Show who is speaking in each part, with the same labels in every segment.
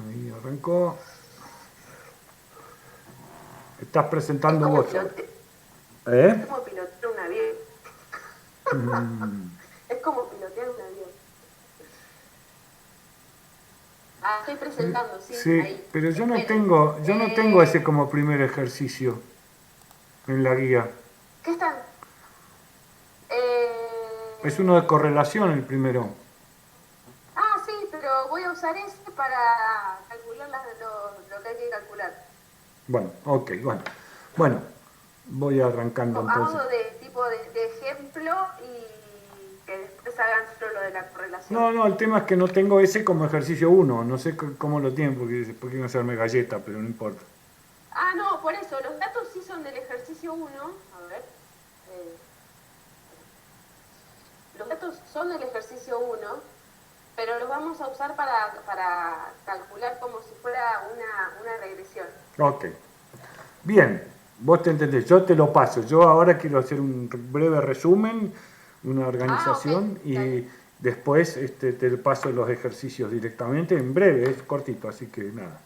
Speaker 1: Ahí arrancó. Estás
Speaker 2: Es
Speaker 1: presentando
Speaker 2: como
Speaker 1: vos ahora.
Speaker 2: es
Speaker 1: ¿Eh?
Speaker 2: como pilotear un avión.
Speaker 1: Mm,
Speaker 2: Es como pilotear un avión. Ah, estoy presentando, sí,
Speaker 1: sí,
Speaker 2: ahí.
Speaker 1: pero
Speaker 2: Esperen.
Speaker 1: yo no tengo ese como primer ejercicio en la guía.
Speaker 2: ¿Qué están?
Speaker 1: Es uno de
Speaker 2: Eh,
Speaker 1: correlación el primero.
Speaker 2: sí, pero voy a usar ese para calcular lo que hay que calcular.
Speaker 1: Bueno, ok, bueno. Bueno, voy arrancando
Speaker 2: A
Speaker 1: entonces.
Speaker 2: modo de tipo de ejemplo y que después hagan solo lo de la correlación.
Speaker 1: No, no, el tema es que no tengo ese como ejercicio uno. No sé cómo lo tienen porque después quieren hacerme galleta, pero no importa.
Speaker 2: No, por eso, los datos sí son del ejercicio uno. A ver. eh, los datos son del ejercicio uno, pero los vamos a usar para calcular como si fuera una regresión.
Speaker 1: Ok, bien, vos te entendés, yo te lo paso. Yo ahora quiero hacer un breve resumen, una
Speaker 2: Ok,
Speaker 1: organización
Speaker 2: dale.
Speaker 1: y después te paso los ejercicios directamente, en breve, es cortito, así que nada.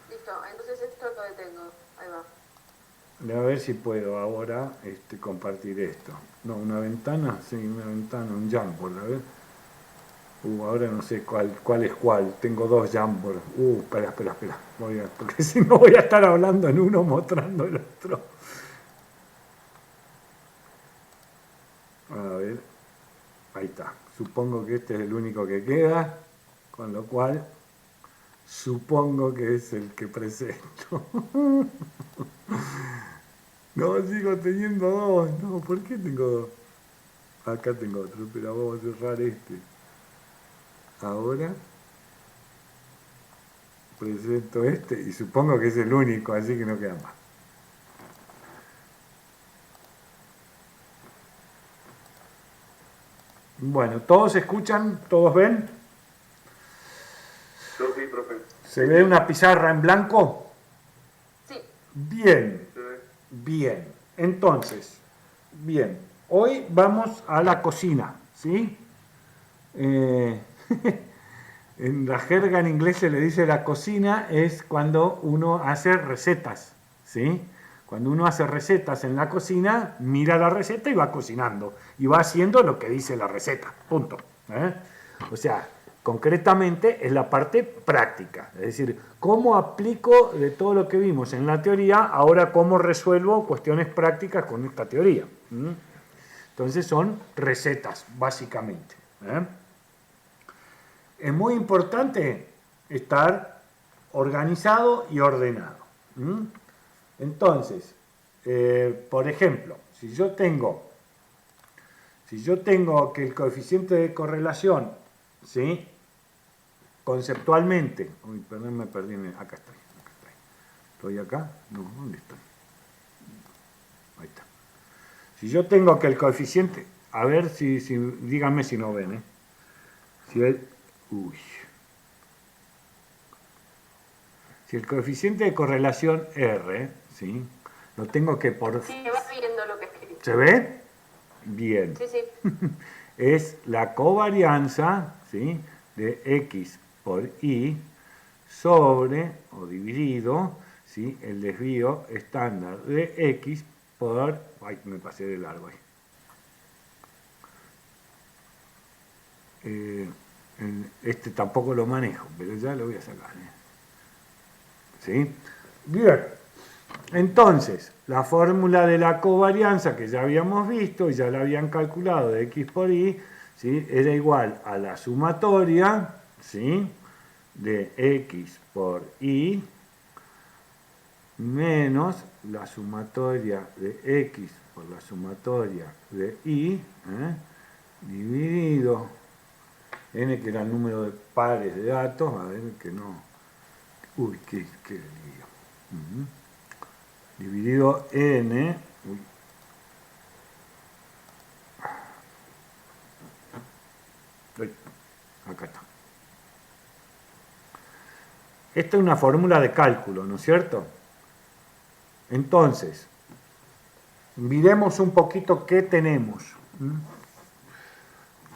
Speaker 2: Listo, entonces esto lo detengo. Ahí va.
Speaker 1: A ver si puedo ahora compartir esto. No, una ventana, sí, una ventana, un Jamboard, a ver. Ahora no sé cuál es cuál. Tengo dos Jamboard. Espera, espera, espera. Porque si no voy a estar hablando en uno mostrando el otro. A ver, ahí está. Supongo que este es el único que queda, con lo cual supongo que es el que presento. No, sigo teniendo dos. No, ¿por qué tengo dos? Acá tengo otro, pero vamos a cerrar este. Ahora presento este y supongo que es el único, así que no queda más. Bueno, ¿todos escuchan? ¿Todos ven?
Speaker 3: Yo sí, profe.
Speaker 1: ¿Se ve una pizarra en blanco?
Speaker 2: Sí,
Speaker 1: Bien,
Speaker 3: Sí, se ve.
Speaker 1: bien. Entonces, bien, hoy vamos a la cocina, ¿sí? Eh, en la jerga en inglés se le dice la cocina es cuando uno hace recetas, ¿sí? Cuando uno hace recetas en la cocina, mira la receta y va cocinando. Y va haciendo lo que dice la receta, punto. ¿Eh? O sea, concretamente es la parte práctica. Es decir, cómo aplico de todo lo que vimos en la teoría, ahora cómo resuelvo cuestiones prácticas con esta teoría. ¿Mm? Entonces son recetas, básicamente. ¿Eh? Es muy importante estar organizado y ordenado. ¿Mm? Entonces, por ejemplo, si yo tengo que el coeficiente de correlación, ¿sí? Conceptualmente, uy, perdón, me perdí, acá estoy, acá estoy. ¿Estoy acá? No, ¿dónde estoy? Ahí está. Si yo tengo que el coeficiente, a ver si díganme si no ven, ¿eh? Si el, uy, si el coeficiente de correlación R, ¿sí? Lo tengo que por...
Speaker 2: sí, vas viendo lo que escribí.
Speaker 1: ¿Se ve? Bien.
Speaker 2: Sí, sí.
Speaker 1: Es la covarianza, ¿sí? De X por Y sobre o dividido, ¿sí? El desvío estándar de X por... Ay, me pasé de largo ahí. Eh, este tampoco lo manejo, pero ya lo voy a sacar. ¿Sí? Bien. Entonces, la fórmula de la covarianza que ya habíamos visto y ya la habían calculado de X por Y, ¿sí? Era igual a la sumatoria, ¿sí? De X por Y menos la sumatoria de X por la sumatoria de Y, dividido n, que era el número de pares de datos, a ver que no... Uy, qué lío. Dividido n... Uy, acá está. Esta es una fórmula de cálculo, ¿no es cierto? Entonces, miremos un poquito qué tenemos.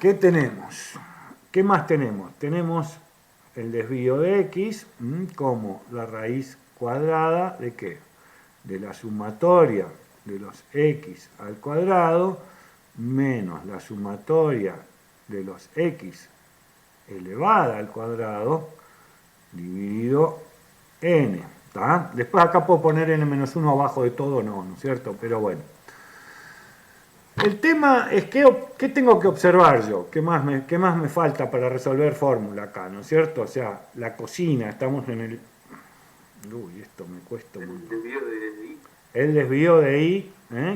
Speaker 1: ¿Qué tenemos? ¿Qué más tenemos? Tenemos el desvío de x como la raíz cuadrada de ¿qué? De la sumatoria de los x al cuadrado menos la sumatoria de los x elevada al cuadrado dividido n. ¿Tá? Después acá puedo poner n-1 abajo de todo, no es cierto? Pero bueno. El tema es ¿qué tengo que observar yo? ¿Qué más me falta para resolver fórmula acá? ¿No es cierto? O sea, la cocina, estamos en el... Uy, esto me cuesta mucho. El desvío de y. El desvío de y,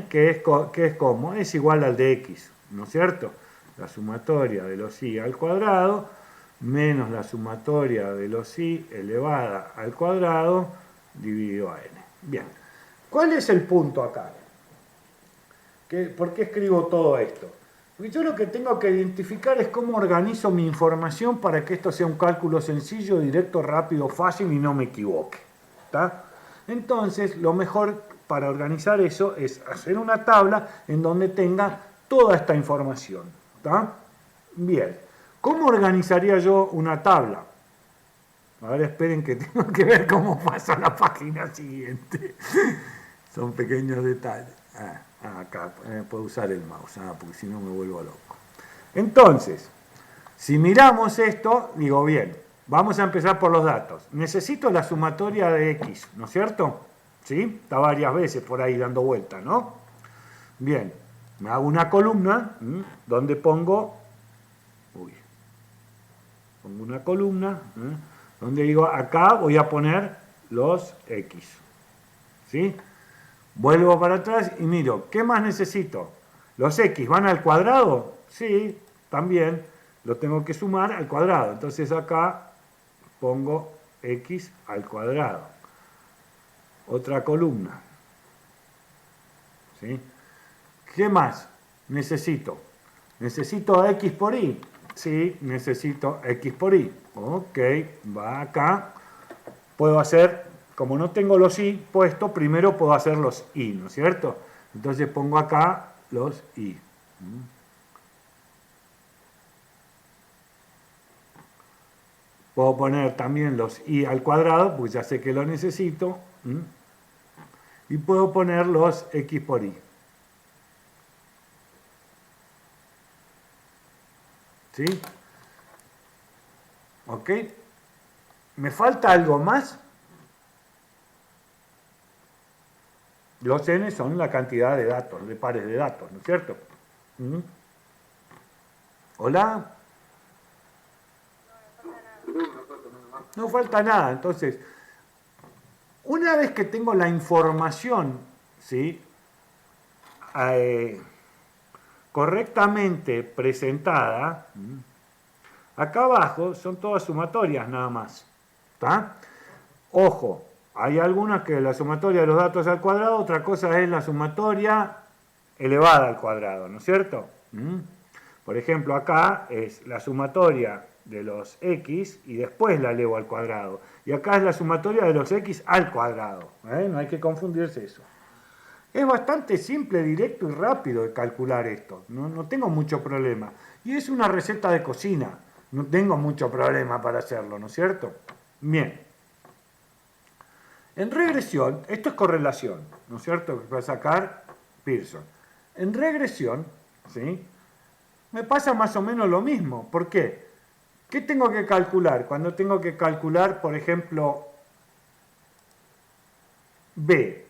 Speaker 1: que es como, es igual al de x, ¿no es cierto? La sumatoria de los y al cuadrado menos la sumatoria de los y elevada al cuadrado dividido a n. Bien, ¿cuál es el punto acá? ¿Por qué escribo todo esto? Porque yo lo que tengo que identificar es cómo organizo mi información para que esto sea un cálculo sencillo, directo, rápido, fácil y no me equivoque. ¿Tá? Entonces, lo mejor para organizar eso es hacer una tabla en donde tenga toda esta información. ¿Tá? Bien, ¿cómo organizaría yo una tabla? Ahora esperen que tengo que ver cómo pasa a la página siguiente. Son pequeños detalles. Acá puedo usar el mouse, porque si no me vuelvo loco. Entonces, si miramos esto, digo bien, vamos a empezar por los datos. Necesito la sumatoria de x, ¿no es cierto? ¿Sí? Está varias veces por ahí dando vuelta, ¿no? Bien, me hago una columna donde pongo una columna donde digo, acá voy a poner los x. ¿Sí? Vuelvo para atrás y miro, ¿qué más necesito? ¿Los x van al cuadrado? Sí, también lo tengo que sumar al cuadrado. Entonces acá pongo x al cuadrado. Otra columna. ¿Sí? ¿Qué más necesito? ¿Necesito x por y? Sí, necesito x por y. Ok, va acá. Puedo hacer, como no tengo los y puesto, primero puedo hacer los y, ¿no es cierto? Entonces pongo acá los y. Puedo poner también los y al cuadrado, pues ya sé que lo necesito. Y puedo poner los x por y. ¿Sí? ¿Ok? ¿Me falta algo más? Los n son la cantidad de datos, de pares de datos, ¿no es cierto? ¿Hola? No falta nada. Entonces, una vez que tengo la información, ¿sí? Correctamente presentada, acá abajo son todas sumatorias nada más. ¿Tá? Ojo, hay algunas que la sumatoria de los datos al cuadrado, otra cosa es la sumatoria elevada al cuadrado, ¿no es cierto? Por ejemplo, acá es la sumatoria de los x y después la elevo al cuadrado. Y acá es la sumatoria de los x al cuadrado. No hay que confundirse eso. Es bastante simple, directo y rápido de calcular esto. No tengo mucho problema. Y es una receta de cocina. No tengo mucho problema para hacerlo, ¿no es cierto? Bien. En regresión, esto es correlación, ¿no es cierto? Que va a sacar Pearson. En regresión, ¿sí? Me pasa más o menos lo mismo. ¿Por qué? ¿Qué tengo que calcular? Cuando tengo que calcular, por ejemplo, B.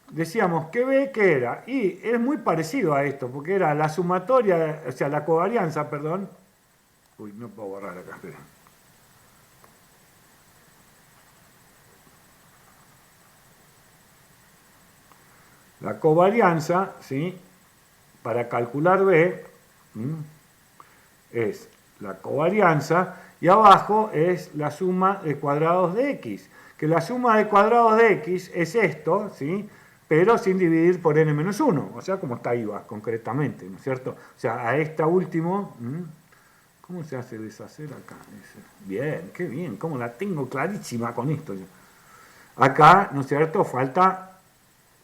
Speaker 1: Decíamos que B, ¿qué era? Y es muy parecido a esto, porque era la sumatoria, o sea, la covarianza, perdón. Uy, no puedo borrar acá, espera. La covarianza, ¿sí? Para calcular B, es la covarianza, y abajo es la suma de cuadrados de x. Que la suma de cuadrados de x es esto, ¿sí? Pero sin dividir por n-1, o sea, como está ahí va, concretamente, ¿no es cierto? O sea, a esta último, ¿cómo se hace deshacer acá? Bien, qué bien, cómo la tengo clarísima con esto. Acá, ¿no es cierto?, falta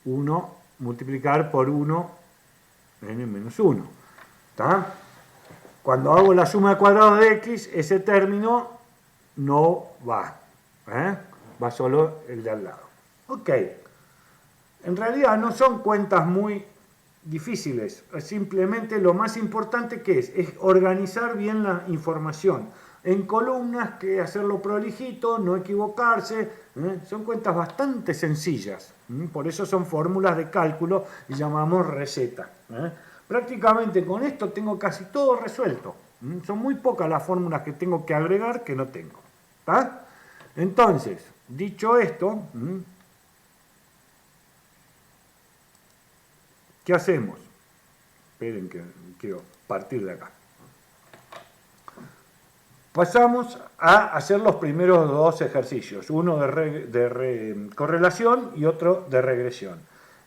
Speaker 1: 1 multiplicar por 1 n-1. ¿Está? Cuando hago la suma de cuadrados de x, ese término no va. Va solo el de al lado. Ok. En realidad no son cuentas muy difíciles. Simplemente lo más importante que es organizar bien la información. En columnas, que hacerlo prolijito, no equivocarse. Son cuentas bastante sencillas. Por eso son fórmulas de cálculo y llamamos receta. Prácticamente con esto tengo casi todo resuelto. Son muy pocas las fórmulas que tengo que agregar que no tengo. ¿Está? Entonces, dicho esto, ¿qué hacemos? Esperen que quiero partir de acá. Pasamos a hacer los primeros dos ejercicios, uno de correlación y otro de regresión.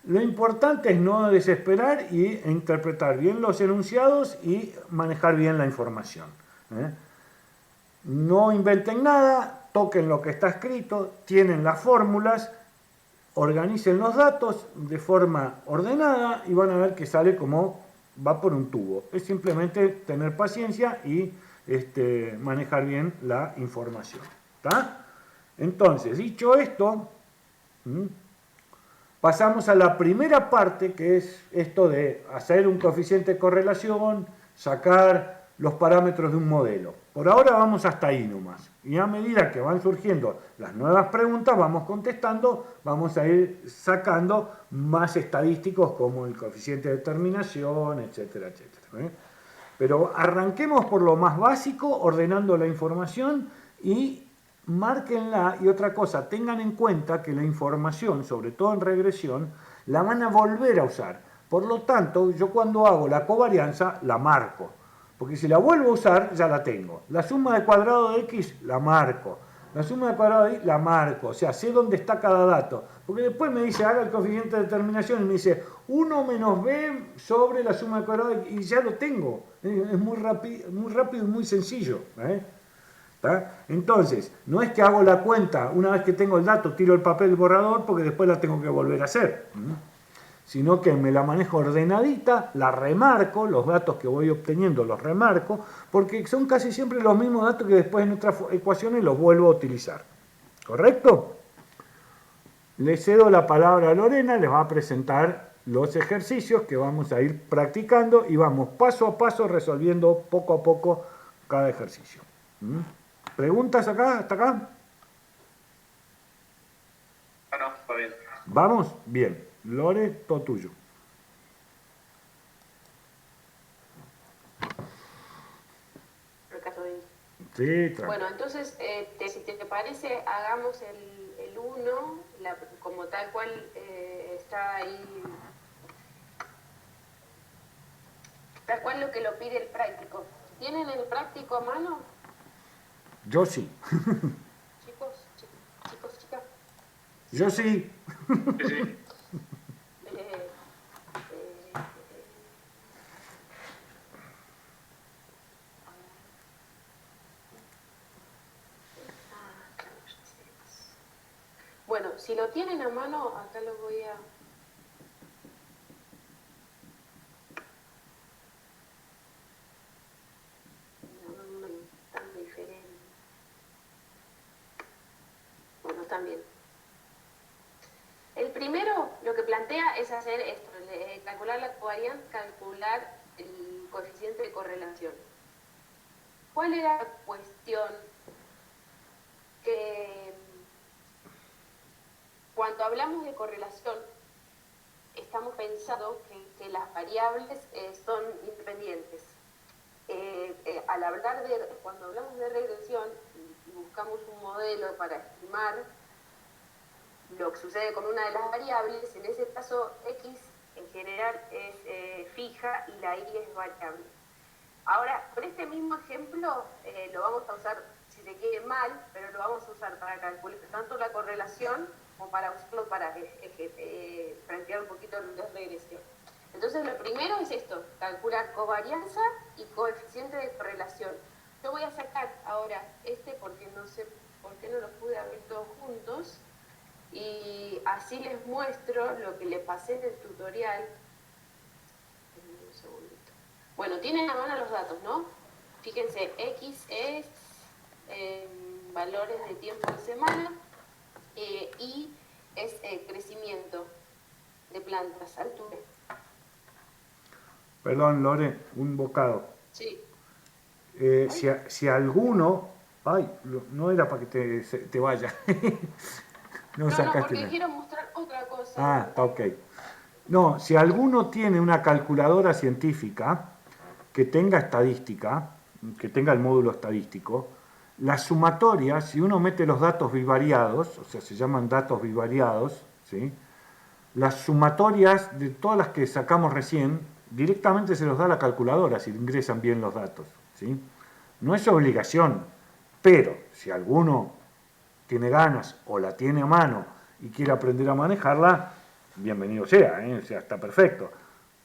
Speaker 1: Lo importante es no desesperar y interpretar bien los enunciados y manejar bien la información. No inventen nada, toquen lo que está escrito, tienen las fórmulas, organicen los datos de forma ordenada y van a ver que sale como va por un tubo. Es simplemente tener paciencia y manejar bien la información. ¿Está? Entonces, dicho esto, pasamos a la primera parte, que es esto de hacer un coeficiente de correlación, sacar los parámetros de un modelo. Por ahora vamos hasta ahí nomás. Y a medida que van surgiendo las nuevas preguntas, vamos contestando, vamos a ir sacando más estadísticos como el coeficiente de determinación, etcétera, etcétera. Pero arranquemos por lo más básico, ordenando la información y márquenla. Y otra cosa, tengan en cuenta que la información, sobre todo en regresión, la van a volver a usar. Por lo tanto, yo cuando hago la covarianza, la marco. Porque si la vuelvo a usar, ya la tengo. La suma de cuadrado de x, la marco. La suma de cuadrado de y, la marco. O sea, sé dónde está cada dato. Porque después me dice, haga el coeficiente de determinación y me dice 1 menos b sobre la suma de cuadrado de y ya lo tengo. Es muy rápido y muy sencillo. Entonces, no es que hago la cuenta, una vez que tengo el dato, tiro el papel borrador porque después la tengo que volver a hacer. Sino que me la manejo ordenadita, la remarco, los datos que voy obteniendo los remarco, porque son casi siempre los mismos datos que después en otras ecuaciones los vuelvo a utilizar. ¿Correcto? Le cedo la palabra a Lorena, les va a presentar los ejercicios que vamos a ir practicando y vamos paso a paso resolviendo poco a poco cada ejercicio. ¿Preguntas acá, hasta acá?
Speaker 3: No, está bien.
Speaker 1: ¿Vamos? Bien. Lore, todo tuyo. Sí, tranquilo.
Speaker 2: Bueno, entonces, si te parece, hagamos el 1, como tal cual está ahí, tal cual lo que lo pide el práctico. ¿Tienen el práctico a mano?
Speaker 1: Yo sí.
Speaker 2: Chicas.
Speaker 1: Yo sí.
Speaker 3: Sí.
Speaker 2: Bueno, si lo tienen a mano, acá lo voy a... No, tan diferente. Bueno, también. El primero, lo que plantea es hacer esto, calcular la covarianza, calcular el coeficiente de correlación. ¿Cuál era la cuestión? Que cuando hablamos de correlación, estamos pensando que las variables son independientes. Cuando hablamos de regresión y buscamos un modelo para estimar lo que sucede con una de las variables, en ese caso x en general es fija y la y es variable. Ahora, con este mismo ejemplo lo vamos a usar, si se quiere mal, pero lo vamos a usar para calcular tanto la correlación como para usarlo para plantear un poquito la regresión. Entonces lo primero es esto, calcular covarianza y coeficiente de correlación. Yo voy a sacar ahora porque no sé por qué no los pude abrir todos juntos y así les muestro lo que le pasé en el tutorial. Un segundito. Bueno, tienen a mano los datos, ¿no? Fíjense, x es valores de tiempo de semana y es crecimiento de plantas, altura.
Speaker 1: Perdón, Lore, un bocado.
Speaker 2: Sí.
Speaker 1: Si alguno... Ay, no era para que te vaya. No
Speaker 2: No,
Speaker 1: sacaste
Speaker 2: porque
Speaker 1: nada.
Speaker 2: quiero mostrar otra cosa.
Speaker 1: Ah, está ok. No, si alguno tiene una calculadora científica que tenga estadística, que tenga el módulo estadístico, la sumatoria, si uno mete los datos bivariados, o sea, se llaman datos bivariados, ¿sí? Las sumatorias de todas las que sacamos recién, directamente se los da la calculadora si ingresan bien los datos, ¿sí? No es obligación, pero si alguno tiene ganas o la tiene a mano y quiere aprender a manejarla, bienvenido sea, o sea, está perfecto.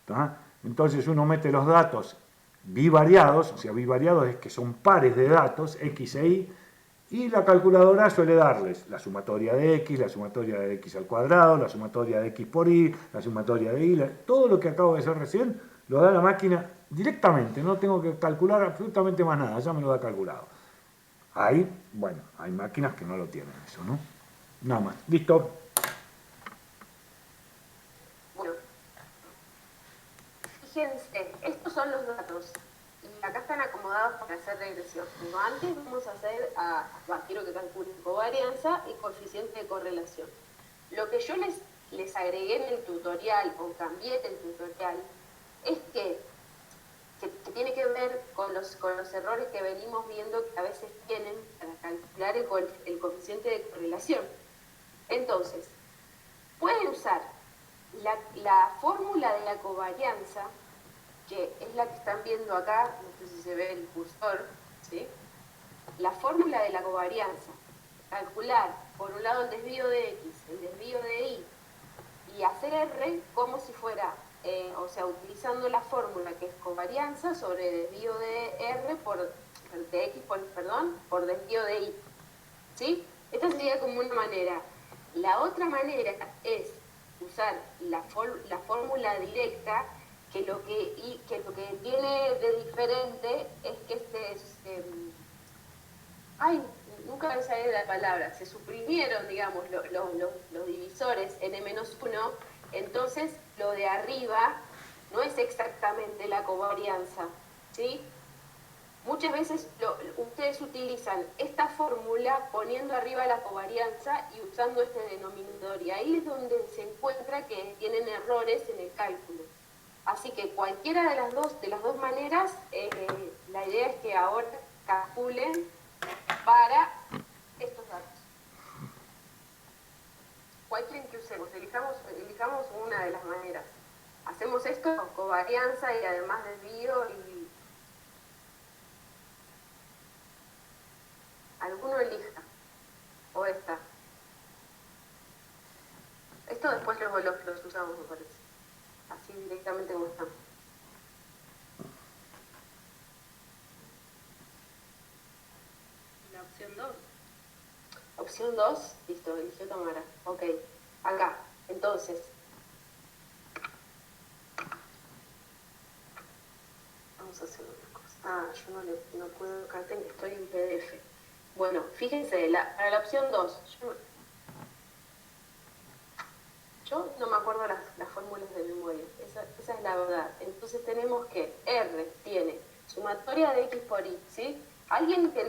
Speaker 1: ¿Tá? Entonces uno mete los datos bivariados, o sea, bivariados es que son pares de datos, X e Y la calculadora suele darles la sumatoria de X, la sumatoria de X al cuadrado, la sumatoria de X por Y, la sumatoria de Y, todo lo que acabo de hacer recién lo da la máquina directamente, no tengo que calcular absolutamente más nada, ya me lo da calculado. Ahí, bueno, hay máquinas que no lo tienen eso, ¿no? Nada más. ¿Listo?
Speaker 2: Bueno, fíjense, estos son los datos. Y acá están acomodados para hacer regresión. Pero antes vamos a hacer, quiero que calculen covarianza y coeficiente de correlación. Lo que yo les agregué en el tutorial, o cambié del tutorial, es que tiene que ver con los errores que venimos viendo que a veces tienen para calcular el coeficiente de correlación. Entonces, pueden usar la fórmula de la covarianza, que es la que están viendo acá, no sé si se ve el cursor, ¿sí? La fórmula de la covarianza, calcular por un lado el desvío de X, el desvío de Y, y hacer R como si fuera, o sea, utilizando la fórmula que es covarianza sobre desvío de R de X por desvío de Y, ¿sí? Esta sería como una manera. La otra manera es usar la fórmula directa, que lo que tiene de diferente es que nunca me sale la palabra, se suprimieron, digamos, los divisores n-1, entonces lo de arriba no es exactamente la covarianza, ¿sí? Muchas veces ustedes utilizan esta fórmula poniendo arriba la covarianza y usando este denominador, y ahí es donde se encuentra que tienen errores en el cálculo. Así que cualquiera de las dos maneras, la idea es que ahora calculen para estos datos. ¿Cuál quieren que usemos? Elijamos una de las maneras. Hacemos esto con covarianza y además desvío y... Alguno elija. O esta. Esto después los usamos, me parece. Así directamente como están. La opción 2. Opción 2, listo, eligió Tamara. Ok, acá. Entonces, vamos a hacer una cosa. Yo no puedo, acá estoy en PDF. Bueno, fíjense, para la opción 2, yo no me acuerdo las fórmulas de memoria, esa es la verdad. Entonces tenemos que R tiene sumatoria de X por Y, ¿sí? ¿Alguien ya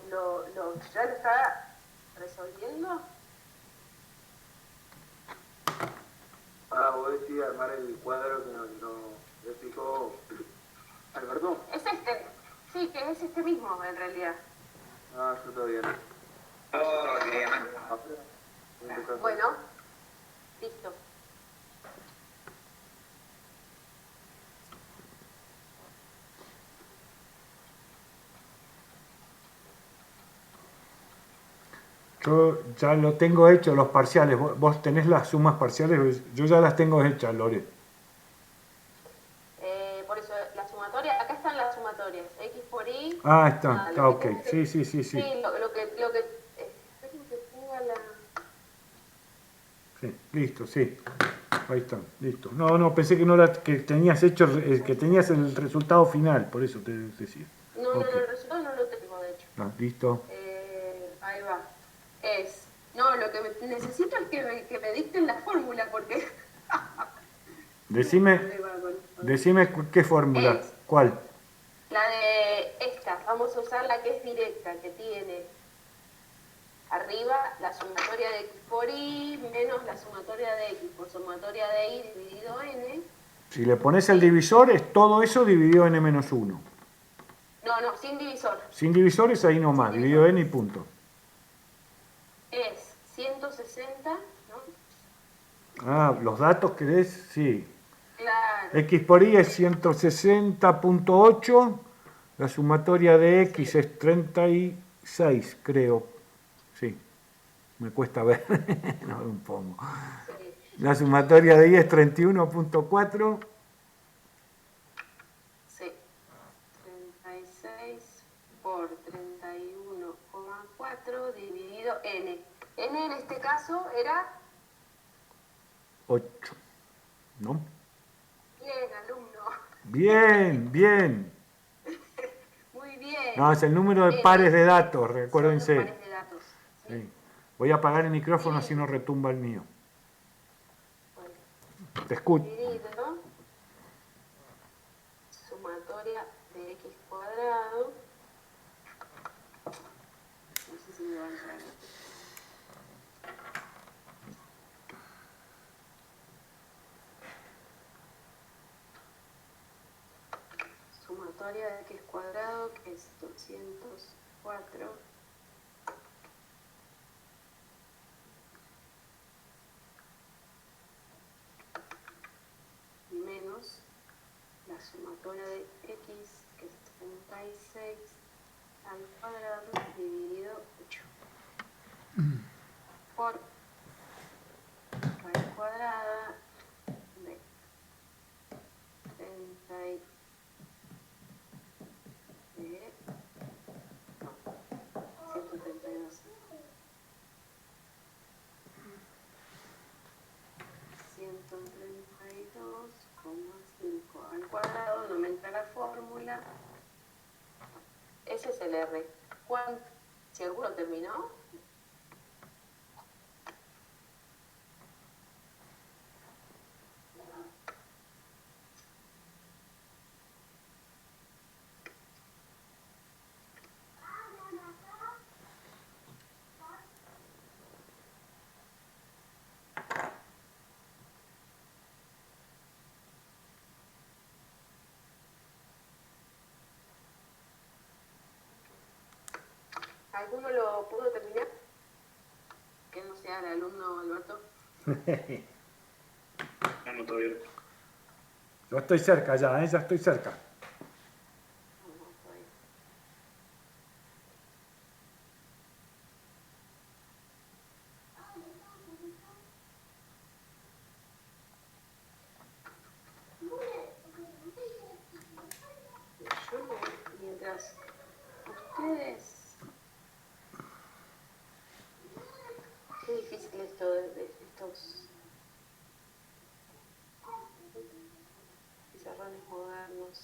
Speaker 2: lo está resolviendo?
Speaker 4: Vos decís armar el cuadro que nos explicó Alberto.
Speaker 2: Es este, sí, que es este mismo en realidad.
Speaker 4: Yo todavía no.
Speaker 2: Bueno, listo.
Speaker 1: Yo ya lo tengo hecho, los parciales. Vos tenés las sumas parciales, yo ya las tengo hechas, Lore.
Speaker 2: Por eso, la sumatoria, acá están las sumatorias, X por Y.
Speaker 1: Ah, está ok. Sí.
Speaker 2: Sí, lo que ponga la...
Speaker 1: Sí, listo, sí. Ahí está, listo. No, pensé que no era, que tenías hecho, que tenías el resultado final, por eso te decía.
Speaker 2: No,
Speaker 1: Okay.
Speaker 2: el resultado no lo tengo, de hecho.
Speaker 1: Listo.
Speaker 2: es... No, lo que necesito es que me dicten la fórmula, porque...
Speaker 1: Decime, decime qué fórmula,
Speaker 2: Es
Speaker 1: cuál.
Speaker 2: la de esta. Vamos a usar la que es directa, que tiene arriba la sumatoria de x por y menos la sumatoria de x por sumatoria de y dividido n.
Speaker 1: Si le pones el divisor, es todo eso dividido n menos 1.
Speaker 2: No, sin divisor.
Speaker 1: Sin divisores, ahí nomás,
Speaker 2: Sin
Speaker 1: dividido
Speaker 2: divisor.
Speaker 1: n y punto.
Speaker 2: Es 160, ¿no?
Speaker 1: Ah, los datos querés, sí.
Speaker 2: Claro.
Speaker 1: X por y es 160.8, la sumatoria de x
Speaker 2: Sí.
Speaker 1: es 36, creo. Sí, me cuesta ver, no me pongo.
Speaker 2: Sí.
Speaker 1: La sumatoria de y es 31.4.
Speaker 2: Sí. 36 por 31,4 dividido n. N en este caso era...
Speaker 1: 8, ¿no?
Speaker 2: Bien, alumno.
Speaker 1: Bien, bien.
Speaker 2: Muy bien.
Speaker 1: No, es el número de
Speaker 2: N
Speaker 1: pares de datos,
Speaker 2: son los
Speaker 1: recuérdense.
Speaker 2: pares de datos. ¿Sí?
Speaker 1: Sí. Voy a apagar el micrófono
Speaker 2: Sí.
Speaker 1: si no retumba el mío.
Speaker 2: Bueno,
Speaker 1: Te escucho.
Speaker 2: dividido sumatoria de x cuadrado. No sé si me va a entrar. Sumatoria de x cuadrado, que es 204 menos la sumatoria de x, que es 36 al cuadrado dividido 8 por raíz cuadrada de 30 no, 132. 132,5 al cuadrado, no me entra la fórmula. Ese es el R. ¿Seguro terminó? ¿Alguno lo pudo terminar? Que no sea el alumno Alberto.
Speaker 3: No, todavía.
Speaker 1: Yo estoy cerca ya, ya estoy cerca.
Speaker 2: No, todavía. Yo, mientras ustedes... Qué difícil esto de estos pizarrones modernos.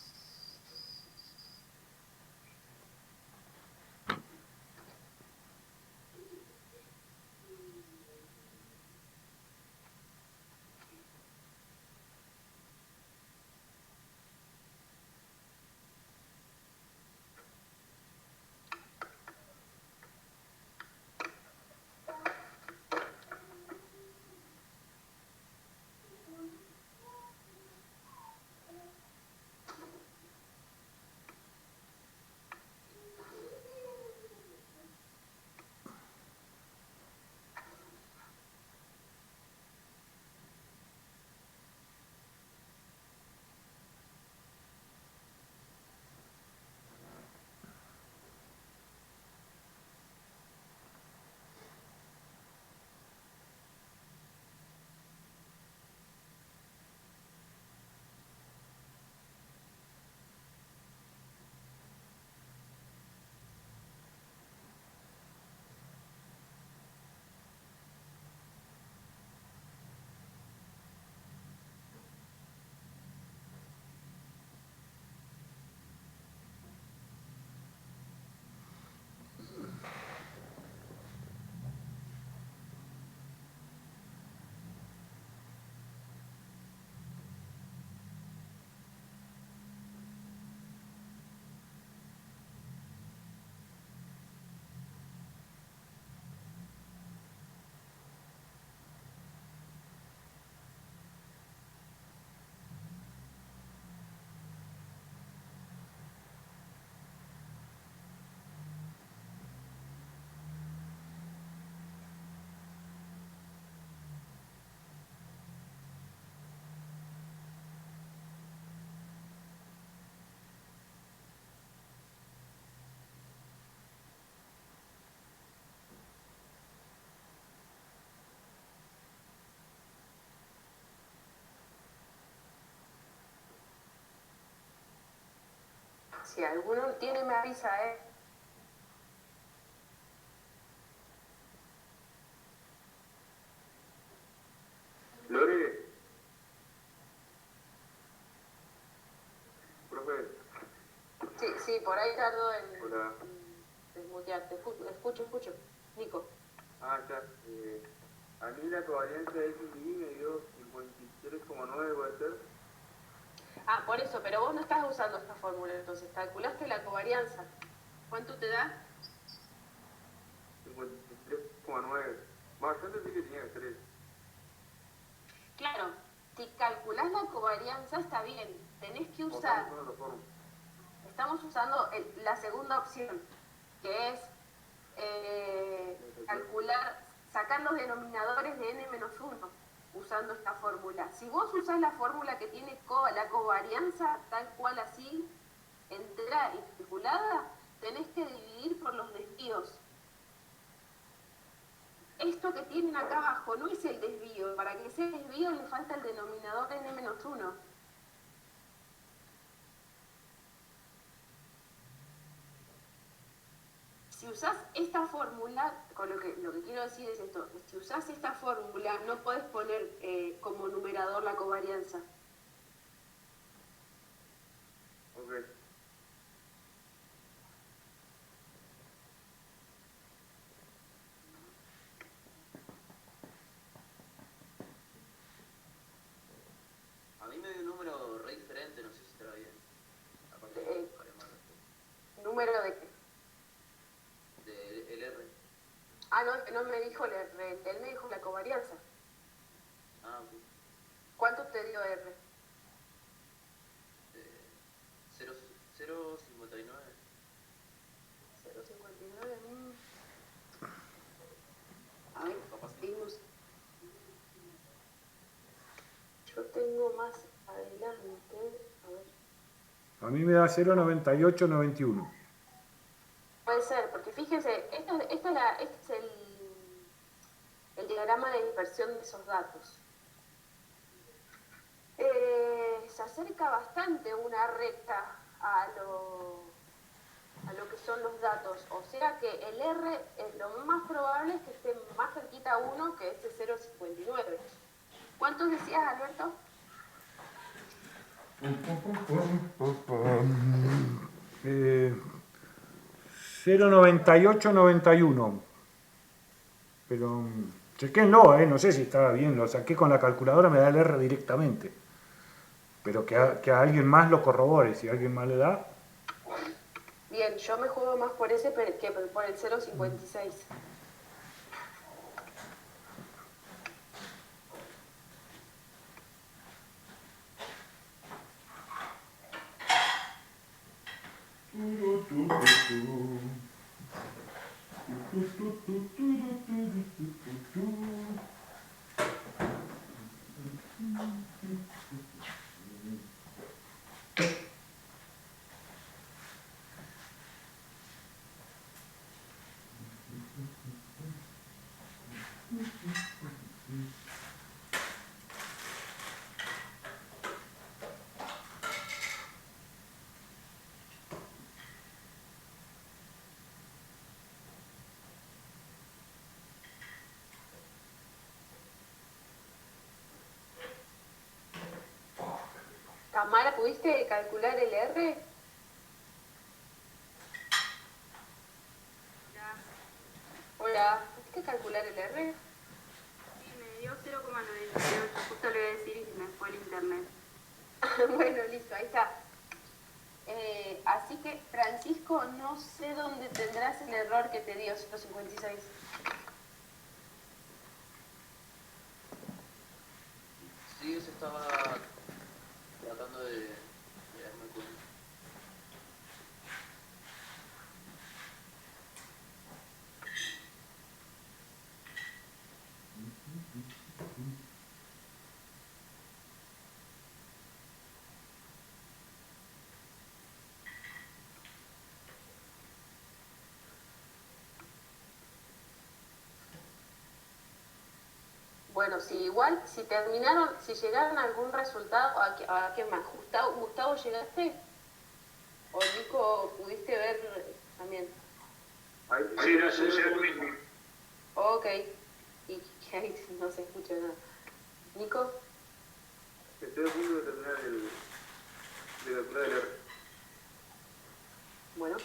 Speaker 2: Si alguno tiene, me avisa, ¿eh?
Speaker 4: Lore, profe,
Speaker 2: Sí, sí, por ahí tardó en
Speaker 4: hola.
Speaker 2: desmutearte. Escucho. Nico.
Speaker 4: Ya. A mí la covarianza de X y Y me dio 53,9, ¿puede ser?
Speaker 2: Ah, por eso, pero vos no estás usando esta fórmula, entonces calculaste la covarianza. ¿Cuánto te da?
Speaker 4: 53,9. Más, yo entendí que tenía 3.
Speaker 2: Claro, si calculás la covarianza está bien, tenés que
Speaker 4: O
Speaker 2: usar,
Speaker 4: estamos usando otra forma.
Speaker 2: estamos usando la segunda opción, que es calcular, sacar los denominadores de n-1 usando esta fórmula. Si vos usás la fórmula que tiene la covarianza tal cual así, entera y calculada, tenés que dividir por los desvíos. Esto que tienen acá abajo no es el desvío. Para que sea desvío le falta el denominador n-1. Si usás esta fórmula, con lo que quiero decir es esto, si usás esta fórmula no podés poner como numerador la covarianza.
Speaker 4: Ok.
Speaker 5: A mí me dio un número re diferente, no sé si estará bien. Aparte,
Speaker 2: ¿Número de qué?
Speaker 5: el R.
Speaker 2: Ah, no me dijo el R, él me dijo la covarianza.
Speaker 5: Ah, ok.
Speaker 2: ¿Cuánto te dio R?
Speaker 5: 0,59.
Speaker 2: 0,59. A ver, seguimos. Yo tengo más adelante. A ver.
Speaker 1: A mí me da 0,9891.
Speaker 2: Puede ser, porque fíjense, este es el diagrama de dispersión de esos datos. Se acerca bastante una recta a lo que son los datos, o sea que el R lo más probable es que esté más cerquita a 1 que ese 0,59. ¿Cuántos decías, Alberto?
Speaker 1: 0,9891. Pero chequenlo, no sé si estaba bien, lo saqué con la calculadora, me da el R directamente. Pero que a alguien más lo corrobore, si alguien más le da.
Speaker 2: Bien, yo me juego más por ese que por el 0,56. Tamara, ¿pudiste calcular el R? Hola, ¿pudiste calcular el R?
Speaker 6: Sí, me dio 0,98, justo le voy a decir y se me fue el internet.
Speaker 2: Bueno, listo, ahí está. Así que, Francisco, no sé dónde tendrás el error que te dio 0,56.
Speaker 5: Sí, eso estaba tratando de darme cuenta.
Speaker 2: Bueno, si llegaron a algún resultado, ¿a qué más? ¿Gustavo, llegaste? ¿O Nico? Nico, ¿pudiste ver también?
Speaker 4: Ahí
Speaker 3: Sí, no, yo lo mismo.
Speaker 2: Ok. Y ahí no se escucha nada. Nico,
Speaker 4: estoy a punto de terminar de calcular el R.
Speaker 2: bueno.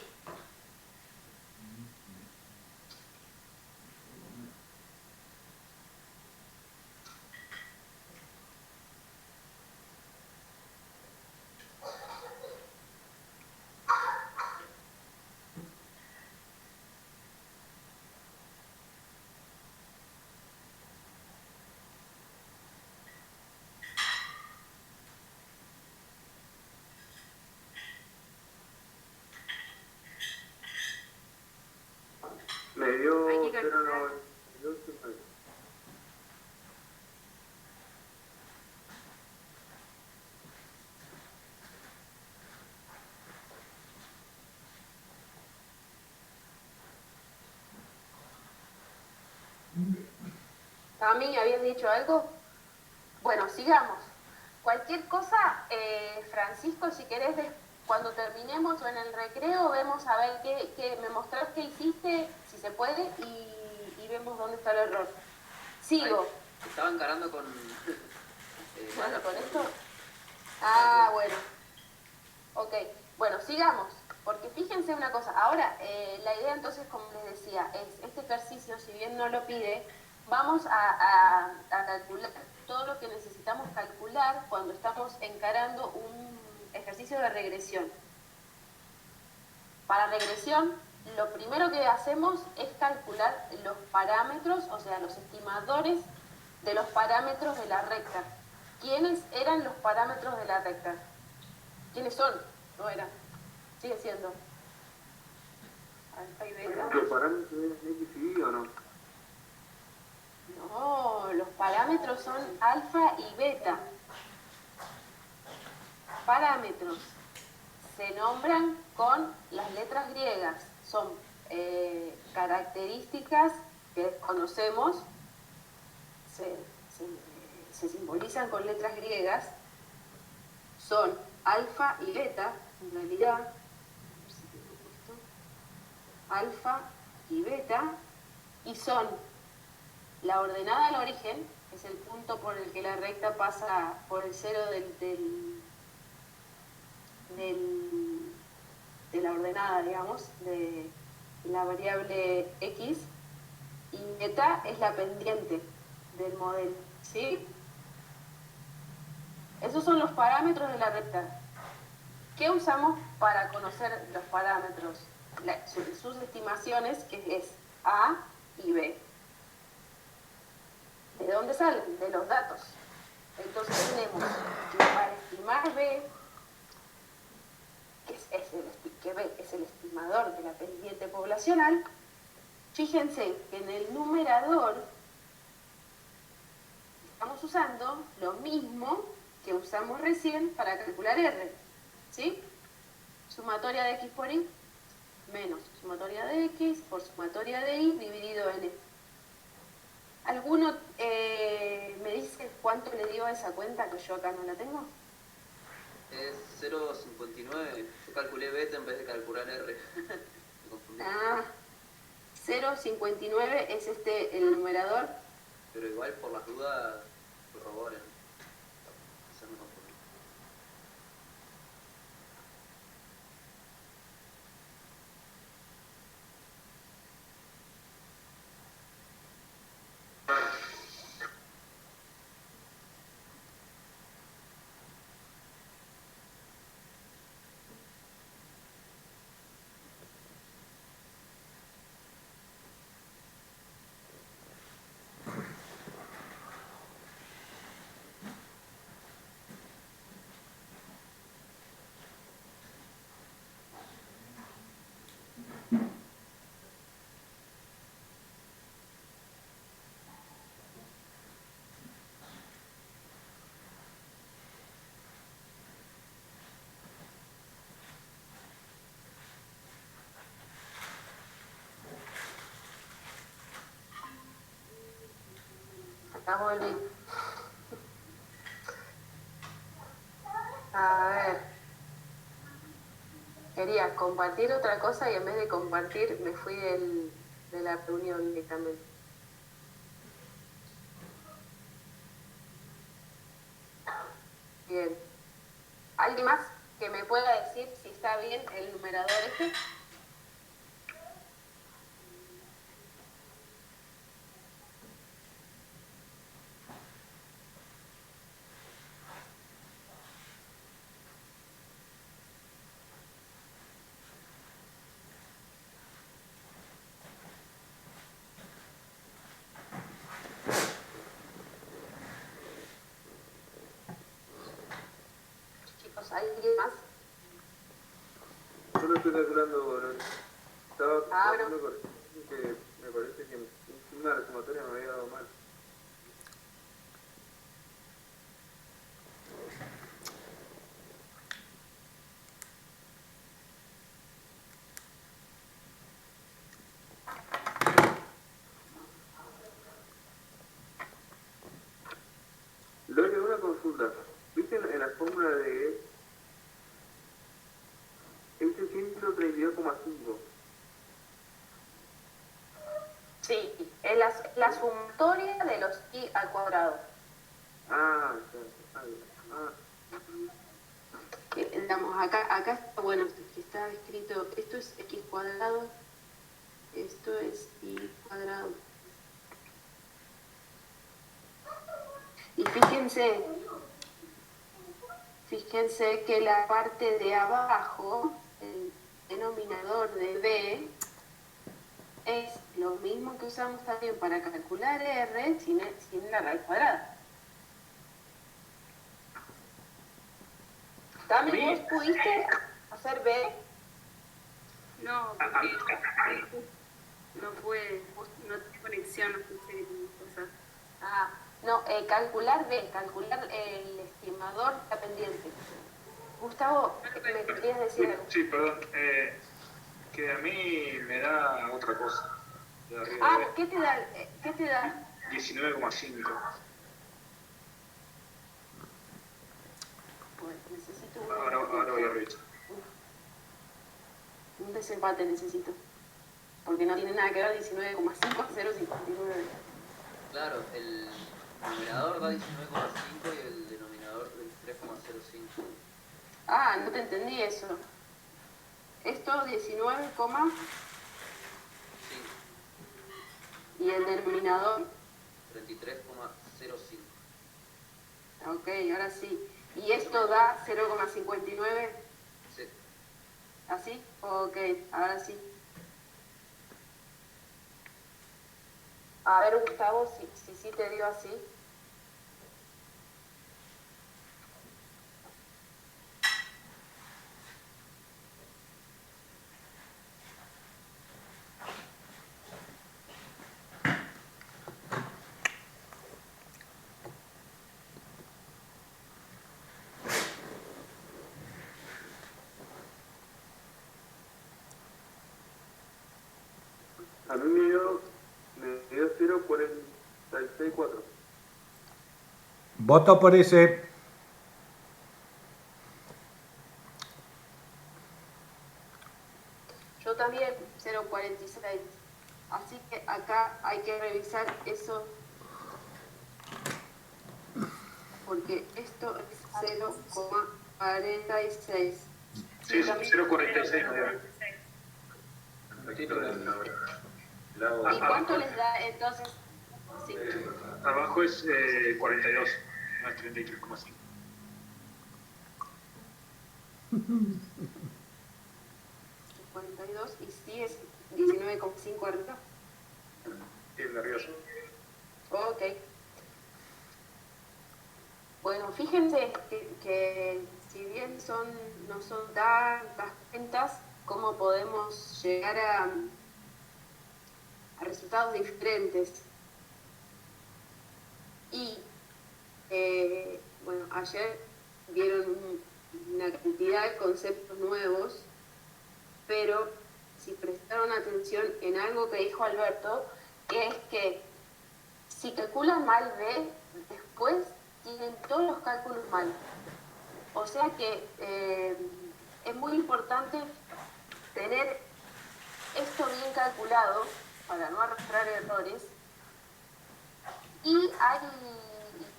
Speaker 4: Me dio
Speaker 6: Hay que calcular.
Speaker 4: 0,98.
Speaker 2: ¿Tami, habías dicho algo? Bueno, sigamos. Cualquier cosa, Francisco, si querés, cuando terminemos o en el recreo, vemos a ver me mostrás qué hiciste, si se puede, y vemos dónde está el error. Sigo.
Speaker 5: Estaba encarando con...
Speaker 2: Bueno, con esto. Ah, bueno. Ok. Bueno, sigamos. Porque fíjense una cosa. Ahora, la idea entonces, como les decía, es este ejercicio, si bien no lo pide, vamos a calcular todo lo que necesitamos calcular cuando estamos encarando un ejercicio de regresión. Para regresión, lo primero que hacemos es calcular los parámetros, o sea, los estimadores de los parámetros de la recta. ¿Quiénes eran los parámetros de la recta? ¿Quiénes son? No eran. Sigue siendo. Alfa y beta.
Speaker 4: ¿Los parámetros eran X y Y o no?
Speaker 2: No, los parámetros son alfa y beta. Parámetros se nombran con las letras griegas. Son características que conocemos, se simbolizan con letras griegas. Son alfa y beta, en realidad. A ver si tengo esto. Alfa y beta. Y son la ordenada al origen, que es el punto por el que la recta pasa por el cero de la ordenada, digamos, de la variable x, y beta es la pendiente del modelo, ¿sí? Esos son los parámetros de la recta. ¿Qué usamos para conocer los parámetros? Sus estimaciones, que es A y B. ¿De dónde salen? De los datos. Entonces tenemos que para estimar B, que B es el estimador de la pendiente poblacional, fíjense que en el numerador estamos usando lo mismo que usamos recién para calcular R, ¿sí? Sumatoria de x por y menos sumatoria de x por sumatoria de y dividido en e. ¿Alguno me dice cuánto le dio a esa cuenta que yo acá no la tengo?
Speaker 5: Es 0,59. Yo calculé beta en vez de calcular R. Me confundí.
Speaker 2: Ah, 0,59 es el numerador.
Speaker 5: Pero igual, por las dudas, corroboren. Quizás me confundí.
Speaker 2: Acá volví. A ver. quería compartir otra cosa y en vez de compartir me fui de la reunión directamente. Bien. ¿Alguien más que me pueda decir si está bien el numerador este? Chicos, ¿alguien más?
Speaker 4: Yo lo estoy calculando, estaba
Speaker 2: Ah,
Speaker 4: tratando de corregir que me parece que una de las sumatorias me había dado mal. Luego una consulta. ¿Viste en la fórmula de este 132,5?
Speaker 2: Sí, es la sumatoria de los i al cuadrado.
Speaker 4: Ah, ah,
Speaker 2: Digamos, acá está, bueno, que está escrito, esto es x cuadrado, esto es y cuadrado. Y fíjense que la parte de abajo, el denominador de b, es lo mismo que usamos también para calcular r sin la raíz cuadrada. ¿También vos pudiste hacer b?
Speaker 6: No, porque no puede, no tiene conexión, no sé qué cosa.
Speaker 2: Ah, no, calcular b, calcular el estimador de la pendiente. Gustavo, ¿me querías decir algo?
Speaker 3: Sí, perdón. Que a mí me da otra cosa. De arriba
Speaker 2: Ah,
Speaker 3: de
Speaker 2: ¿qué te da? ¿Qué te da?
Speaker 3: 19,5.
Speaker 2: Pues necesito
Speaker 3: Ahora voy a revisar.
Speaker 2: un desempate necesito. Porque no tiene nada que ver 19,5 a 0,59.
Speaker 5: Claro, el numerador da 19,5 y el denominador 23,05.
Speaker 2: Ah, no te entendí eso. Esto 19, y el denominador.
Speaker 5: 33,05.
Speaker 2: Ok, ahora sí. Y esto da 0,59.
Speaker 5: Sí.
Speaker 2: ¿Así? Ok, ahora sí. A ver, Gustavo, si sí te dio así.
Speaker 4: a mí me dio 0,46,4.
Speaker 1: Voto por ese.
Speaker 2: Yo también, 0,46. Así que acá hay que revisar eso, porque esto es 0,46.
Speaker 3: Sí, 0,46 me dio.
Speaker 2: ¿Y cuánto les da entonces? Sí.
Speaker 3: Abajo es 42, no es 33,5.
Speaker 2: 42 y sí es 19,5 arriba.
Speaker 3: Sí, nervioso.
Speaker 2: Ok. Bueno, fíjense que si bien no son tantas cuentas, cómo podemos llegar a resultados diferentes. Y bueno, ayer vieron una cantidad de conceptos nuevos, pero si prestaron atención en algo que dijo Alberto, que es que si calculan mal B, después tienen todos los cálculos mal. O sea que es muy importante tener esto bien calculado para no arrastrar errores y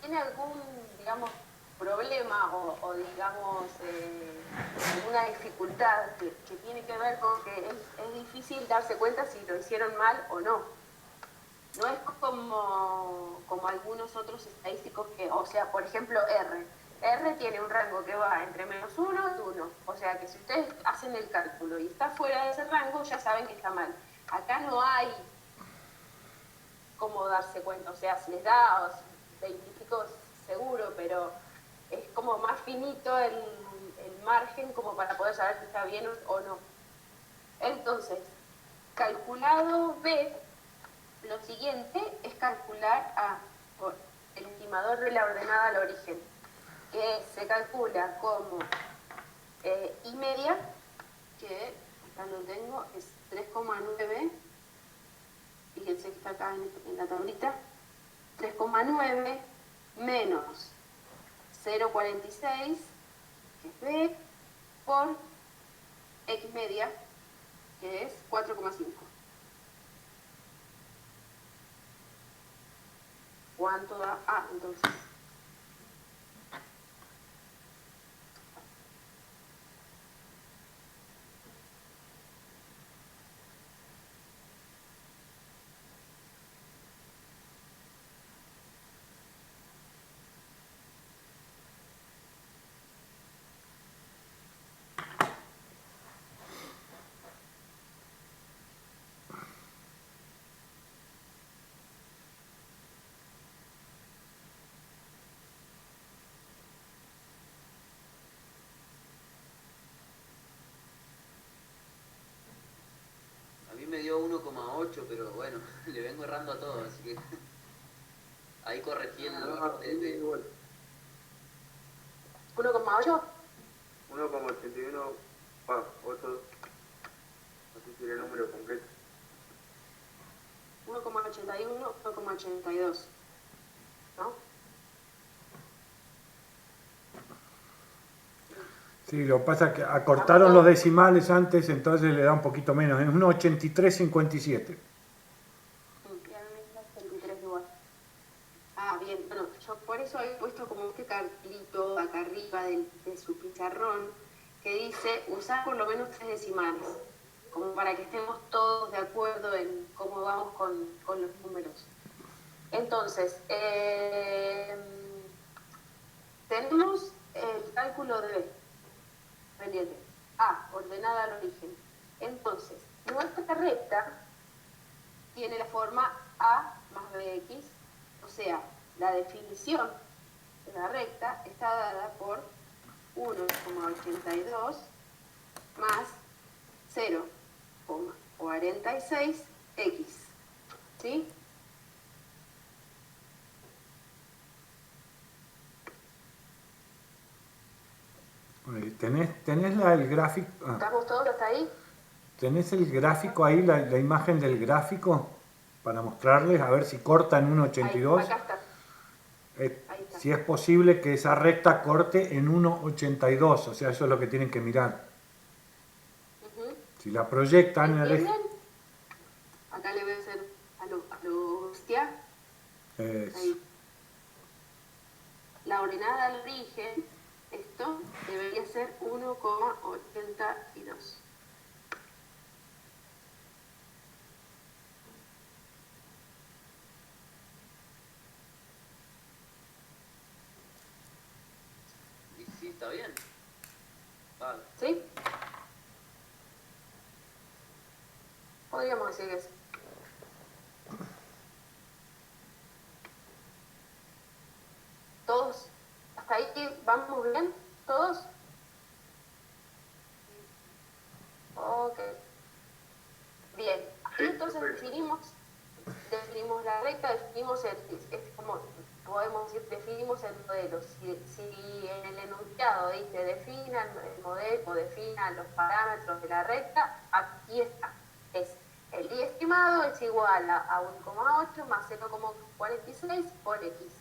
Speaker 2: tiene algún, digamos, problema o digamos, alguna dificultad que tiene que ver con que es difícil darse cuenta si lo hicieron mal o no. No es como algunos otros estadísticos que, o sea, por ejemplo, R tiene un rango que va entre -1 y 1. O sea que si ustedes hacen el cálculo y está fuera de ese rango, ya saben que está mal. Acá no hay cómo darse cuenta. O sea, si les da 20 y pico seguro, pero es como más finito el margen como para poder saber si está bien o no. Entonces, calculado B, lo siguiente es calcular por el estimador de la ordenada al origen, que se calcula como I media, que acá lo tengo, es 3,9, fíjense que está acá en la tablita, 3,9 menos 0,46, que es B, por X media, que es 4,5. ¿Cuánto da A entonces?
Speaker 5: A mí me dio 1,8, pero bueno, le vengo errando a todo, así que ahí corregí el error de...
Speaker 4: Igual.
Speaker 2: 1,8.
Speaker 4: 1,81, 8, no sé si era el número completo.
Speaker 2: 1,81, 1,82, ¿no?
Speaker 1: Sí, lo que pasa es que acortaron los decimales antes, entonces le da un poquito menos. Es 1,8357.
Speaker 2: Y a mí me da 23 igual. Ah, bien, bueno, yo por eso he puesto como este cartelito acá arriba de su pizarrón que dice usar por lo menos 3 decimales, como para que estemos todos de acuerdo en cómo vamos con los números. Entonces, tenemos el cálculo de B, pendiente. A, ordenada al origen. Entonces, nuestra recta tiene la forma A más BX, o sea, la definición de la recta está dada por 1,82 más 0,46x, ¿sí?
Speaker 1: ¿Tenés el gráfico?
Speaker 2: ¿Estamos todos hasta ahí?
Speaker 1: ¿Tenés el gráfico ahí, la imagen del gráfico? Para mostrarles, a ver si corta en 1,82.
Speaker 2: Acá está. Ahí está.
Speaker 1: Si es posible que esa recta corte en 1,82, o sea, eso es lo que tienen que mirar. Si la proyectan en el eje...
Speaker 2: ¿Entienden? Acá le voy a hacer a lo bestia. Ahí. La ordenada al origen, esto debería ser 1,82.
Speaker 5: Y sí, está bien. Vale.
Speaker 2: ¿Sí? Podríamos decir que sí. ¿Todos? ¿Hasta ahí vamos bien? ¿Todos? Ok. Bien.
Speaker 4: Sí,
Speaker 2: Entonces definimos la recta, definimos como podemos decir, definimos el modelo. Si en el enunciado dice defina el modelo o defina los parámetros de la recta, aquí está. Es el I estimado es igual a 1,8 más 0,46 por X.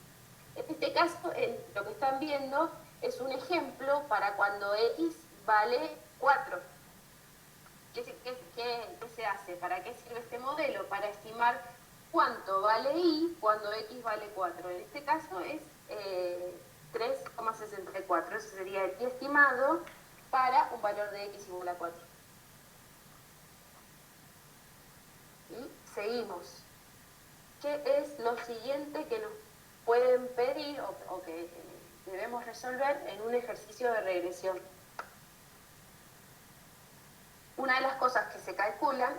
Speaker 2: En este caso, lo que están viendo es un ejemplo para cuando X vale 4. ¿Qué se hace? ¿Para qué sirve este modelo? Para estimar cuánto vale y cuando x vale 4. En este caso es 3,64. Ese sería el y estimado para un valor de x igual a 4. Y seguimos. ¿Qué es lo siguiente que nos pueden pedir o que debemos resolver en un ejercicio de regresión? Una de las cosas que se calculan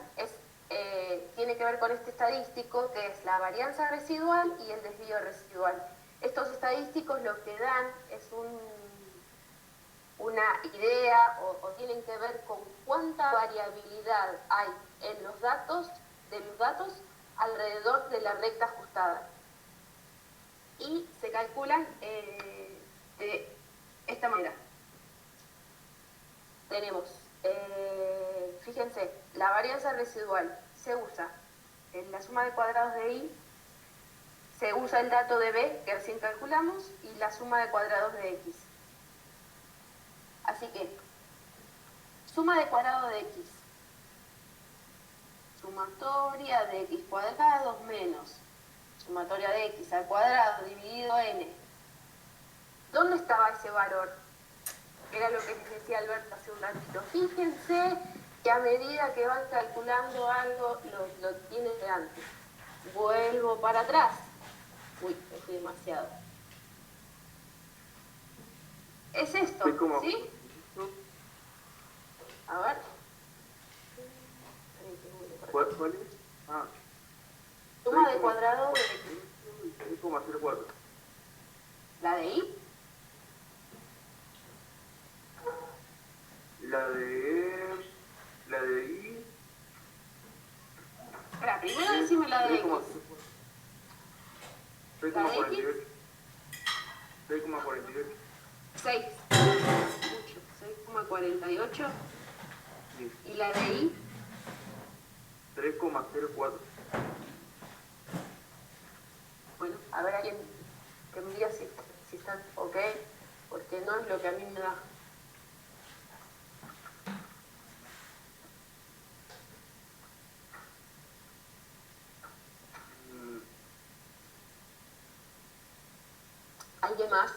Speaker 2: tiene que ver con este estadístico, que es la varianza residual y el desvío residual. Estos estadísticos lo que dan es una idea o tienen que ver con cuánta variabilidad hay en los datos, alrededor de la recta ajustada. Y se calculan de esta manera. Tenemos, fíjense, la varianza residual se usa en la suma de cuadrados de y, se usa el dato de b que recién calculamos y la suma de cuadrados de x. Así que, suma de cuadrado de x, sumatoria de x cuadrado menos sumatoria de x al cuadrado dividido n. ¿Dónde estaba ese valor? Era lo que les decía Alberto hace un ratito. Fíjense que a medida que van calculando algo, lo tienen de antes. Vuelvo para atrás. Uy, es demasiado. Es esto, ¿sí? A ver.
Speaker 4: ¿Cuál es?
Speaker 2: Suma de cuadrado de
Speaker 4: 3,04.
Speaker 2: la de y.
Speaker 4: La de I.
Speaker 2: Espera, primero decime la de x.
Speaker 4: 6,48. 6,48.
Speaker 2: 6. Mucho. 6,48.
Speaker 4: Sí.
Speaker 2: ¿Y la de y?
Speaker 4: 3,04.
Speaker 2: Bueno, a ver alguien que me diga si están ok, porque no es lo que a mí me da. ¿Alguien más?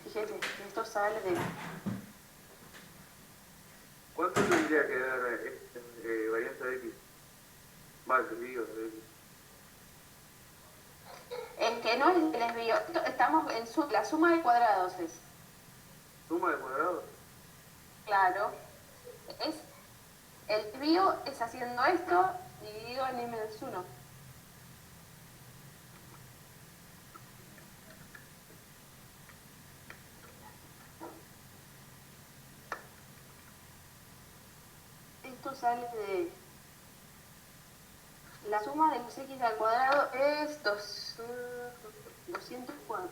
Speaker 2: Fíjense, esto sale de...
Speaker 4: ¿Cuánto tendría que dar varianza de X? Vale, desvío de X.
Speaker 2: Es que no es el desvío, estamos en la suma de cuadrados es.
Speaker 4: ¿Suma de cuadrados?
Speaker 2: Claro. El desvío es haciendo esto dividido en n-1. Esto sale de... La suma de los x al cuadrado es 204.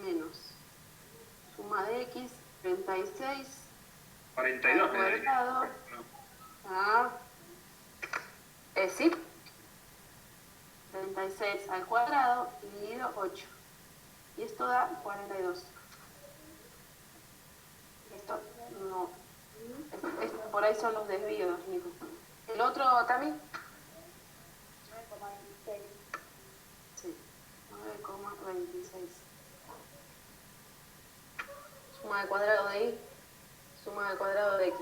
Speaker 2: Menos suma de x, 36.
Speaker 3: 42 me daría.
Speaker 2: Cuadrado.
Speaker 3: No.
Speaker 2: Sí. 36 al cuadrado dividido 8. Y esto da 42. Esto no. Por ahí son los desvíos, Nico. ¿El otro también? 9,26. Sí, 9,26. Suma de cuadrado de y, suma de cuadrado de x.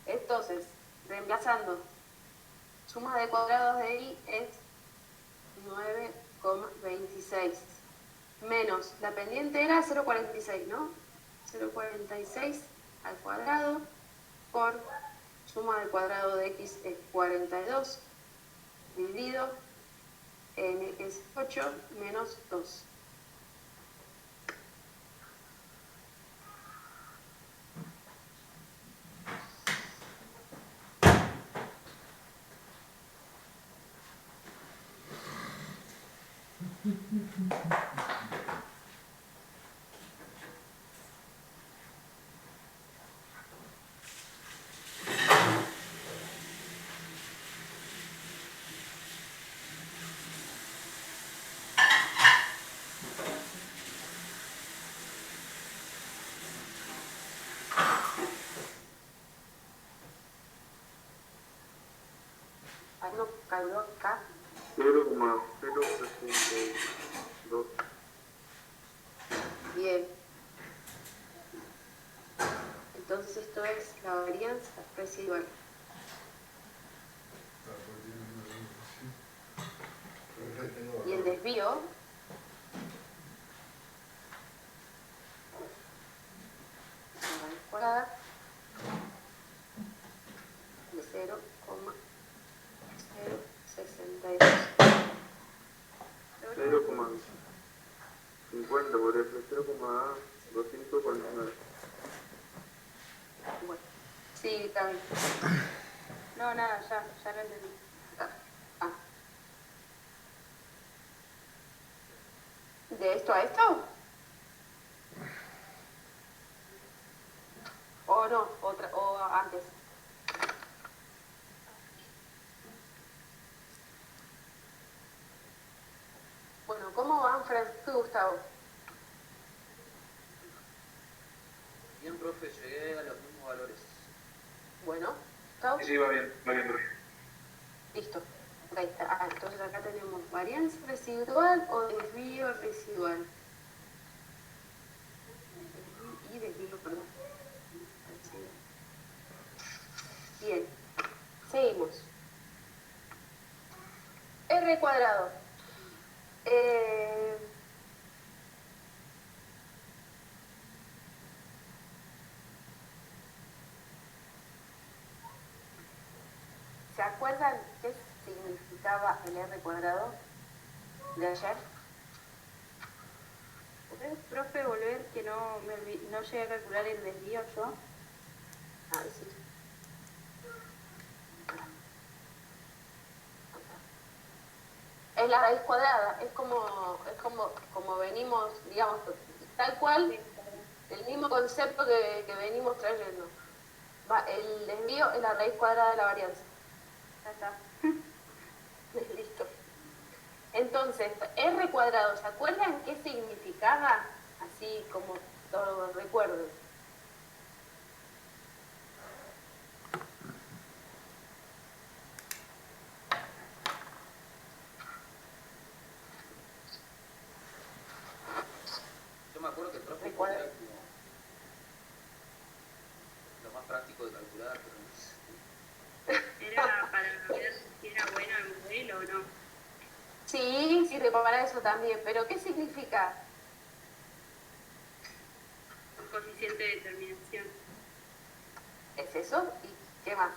Speaker 2: Entonces, reemplazando, suma de cuadrados de y es 9,26. Menos, la pendiente era 0,46, ¿no? 0,46 al cuadrado por suma del cuadrado de x es 42 dividido n es 8 menos 2. Ahí no calculó acá.
Speaker 4: 0,062.
Speaker 2: Bien. Entonces esto es la varianza residual. Y el desvío la raíz cuadrada de 0,062.
Speaker 4: 0,50 por eso, 0,249.
Speaker 2: Bueno, sí, está bien.
Speaker 6: No, nada, ya lo entendí.
Speaker 2: Ah. ¿De esto a esto? O no, o antes. Bueno, ¿cómo van Francisco y Gustavo?
Speaker 5: Bien, profe, llegué a los mismos valores.
Speaker 2: Bueno, Gustavo.
Speaker 3: Sí, va bien, profe.
Speaker 2: Listo. Ahí está. Ah, entonces acá tenemos varianza residual o desvío residual. Y desvío, perdón. Bien. Seguimos. R cuadrado. ¿Se acuerdan qué significaba el R cuadrado de ayer?
Speaker 6: ¿Podés, profe, volver que no llegué a calcular el desvío yo?
Speaker 2: Ah, sí. Es la raíz cuadrada, es como venimos, digamos, tal cual, el mismo concepto que venimos trayendo. El desvío es la raíz cuadrada de la varianza.
Speaker 6: Ya está.
Speaker 2: Listo. Entonces, R cuadrado, ¿se acuerdan qué significaba? Así como todos recuerden.
Speaker 5: Yo me acuerdo que el profe
Speaker 2: Recuerda.
Speaker 5: era como lo más práctico de calcular, pero no sé.
Speaker 6: Era para ver si era bueno el modelo o no.
Speaker 2: Sí, sirve para eso también, pero ¿qué significa?
Speaker 6: El coeficiente de determinación.
Speaker 2: ¿Es eso? ¿Y qué más?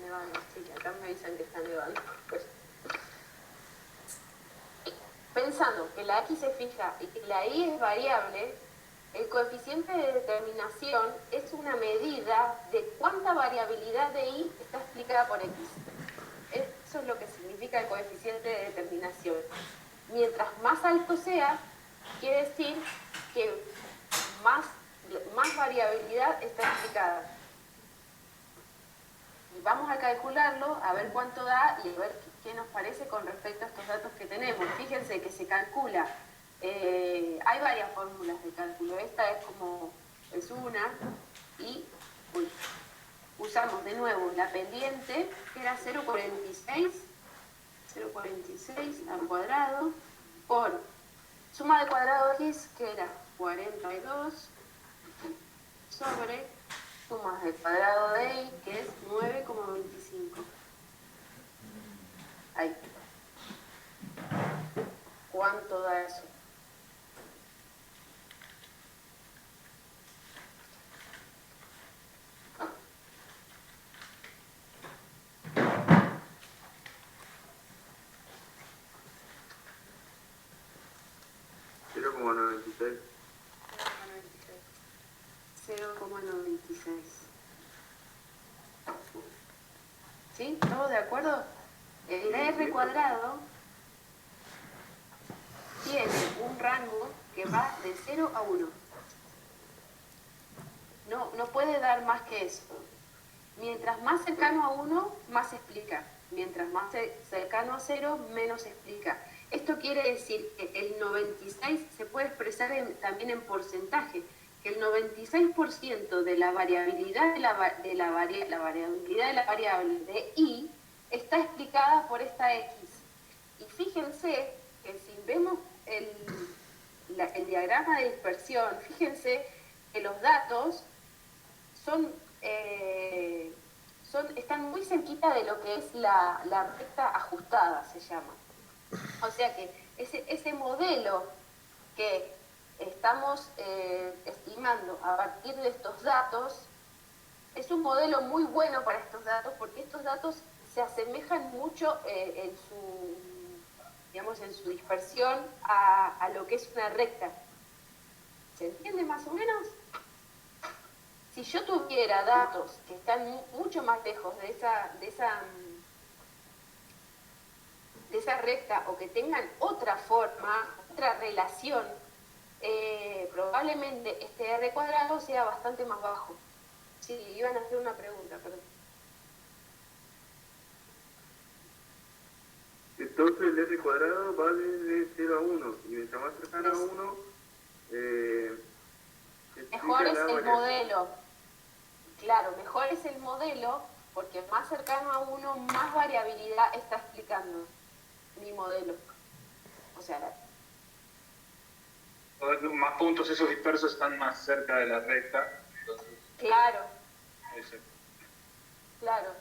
Speaker 2: Nevando, sí, acá me dicen que está nevando. Pues, pensando que la X es fija y que la Y es variable, el coeficiente de determinación es una medida de cuánta variabilidad de Y está explicada por X. Eso es lo que significa el coeficiente de determinación. Mientras más alto sea, quiere decir que más variabilidad está explicada. Y vamos a calcularlo, a ver cuánto da y a ver qué nos parece con respecto a estos datos que tenemos. Fíjense que se calcula, hay varias fórmulas de cálculo, esta es una, y usamos de nuevo la pendiente, que era 0,46 al cuadrado, por suma de cuadrado de x, que era 42, sobre suma del cuadrado de y, que es 9,25. Ahí. ¿Cuánto da eso?
Speaker 4: Cero coma 96.
Speaker 2: 0,96. ¿Sí? ¿Todos de acuerdo? El R cuadrado tiene un rango que va de 0 a 1. No puede dar más que eso. Mientras más cercano a 1, más explica. Mientras más cercano a 0, menos explica. Esto quiere decir que el 96 se puede expresar también en porcentaje, que el 96% de la variabilidad de la variable de y está explicada por esta x. Y fíjense que si vemos el diagrama de dispersión, fíjense que los datos están muy cerquita de lo que es la recta ajustada, se llama. O sea que ese modelo que estamos estimando a partir de estos datos es un modelo muy bueno para estos datos, porque estos datos se asemejan mucho en su dispersión a lo que es una recta. ¿Se entiende más o menos? Si yo tuviera datos que están mucho más lejos de esa recta, o que tengan otra forma, otra relación, probablemente este R cuadrado sea bastante más bajo. Sí, iban a hacer una pregunta, perdón.
Speaker 4: Entonces el R cuadrado va de 0 a 1, y mientras más cercano a 1,
Speaker 2: mejor es el modelo. Claro, mejor es el modelo, porque más cercano a 1, más variabilidad está explicando mi modelo. O sea,
Speaker 3: más puntos esos dispersos están más cerca de la recta. Entonces,
Speaker 2: claro,
Speaker 3: ese.
Speaker 2: claro.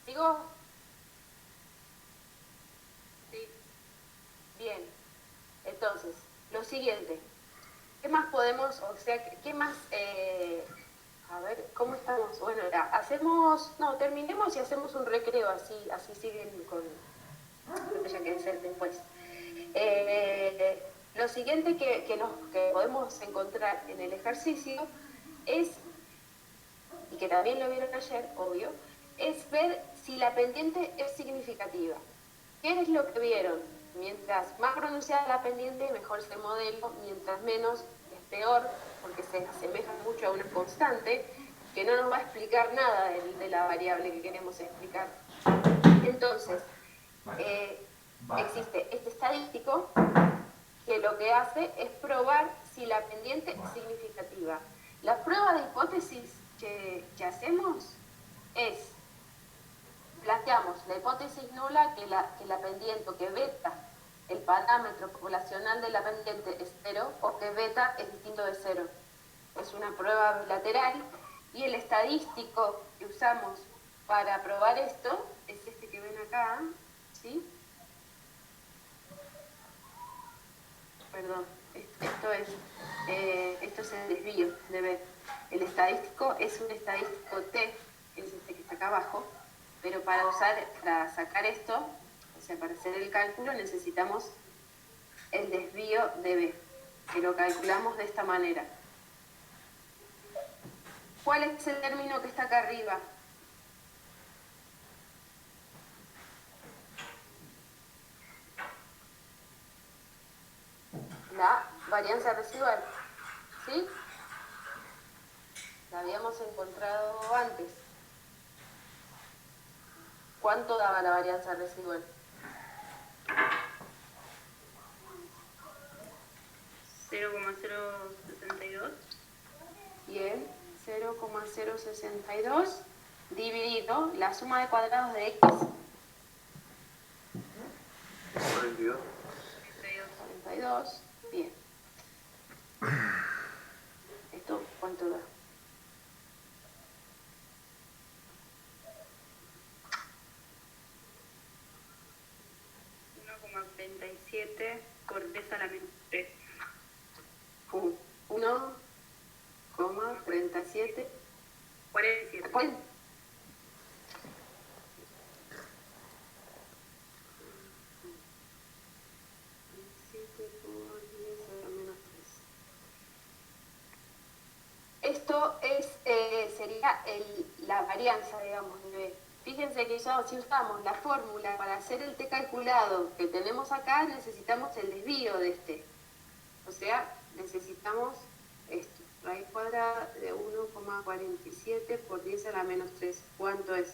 Speaker 2: ¿Sigo?
Speaker 6: Sí.
Speaker 2: Bien. Entonces, lo siguiente. ¿Qué más podemos, o sea, qué más, a ver, ¿cómo estamos? Bueno, terminemos y hacemos un recreo, así siguen con lo que ya que hacer después. Lo siguiente que podemos encontrar en el ejercicio es, y que también lo vieron ayer, obvio, es ver si la pendiente es significativa. ¿Qué es lo que vieron? Mientras más pronunciada la pendiente, mejor es el modelo, mientras menos es peor, porque se asemeja mucho a una constante que no nos va a explicar nada de la variable que queremos explicar. Entonces, existe este estadístico que lo que hace es probar si la pendiente es significativa. La prueba de hipótesis que hacemos es: planteamos la hipótesis nula, que la pendiente, o que beta, el parámetro poblacional de la pendiente, es 0, o que beta es distinto de 0. Es una prueba bilateral, y el estadístico que usamos para probar esto es este que ven acá, ¿sí? Perdón, esto es el desvío de B. El estadístico es un estadístico T, que es este que está acá abajo, pero para sacar esto, o sea, para hacer el cálculo, necesitamos el desvío de B, que lo calculamos de esta manera. ¿Cuál es el término que está acá arriba? La varianza residual, ¿sí? La habíamos encontrado antes. ¿Cuánto daba la varianza residual?
Speaker 6: 0,062.
Speaker 2: Bien, 0,062 dividido la suma de cuadrados de x.
Speaker 4: 42.
Speaker 2: 42, bien. ¿Esto cuánto da?
Speaker 6: 1,37 por 10 a la menos 3.
Speaker 2: 1,37.
Speaker 6: 47.
Speaker 2: ¿Cuál? Esto sería la varianza, digamos, de B. Fíjense que ya, si usamos la fórmula para hacer el t calculado que tenemos acá, necesitamos el desvío de este. O sea, necesitamos esto, raíz cuadrada de 1,47 por 10 a la menos 3. ¿Cuánto es?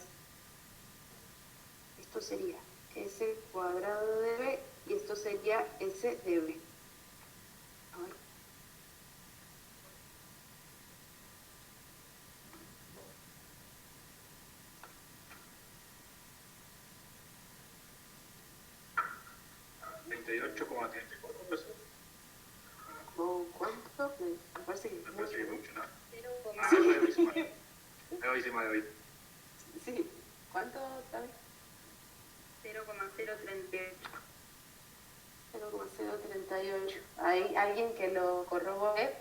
Speaker 2: Esto sería S cuadrado de B y esto sería S de B. A ver. ¿Cuánto? Me parece que
Speaker 3: Me parece que
Speaker 2: mucho,
Speaker 3: mucho, ¿no?
Speaker 6: 0,0.
Speaker 3: Me voy encima de hoy.
Speaker 2: Sí. ¿Cuánto también?
Speaker 6: 0,038.
Speaker 2: 0,038. Hay alguien que lo corrobore.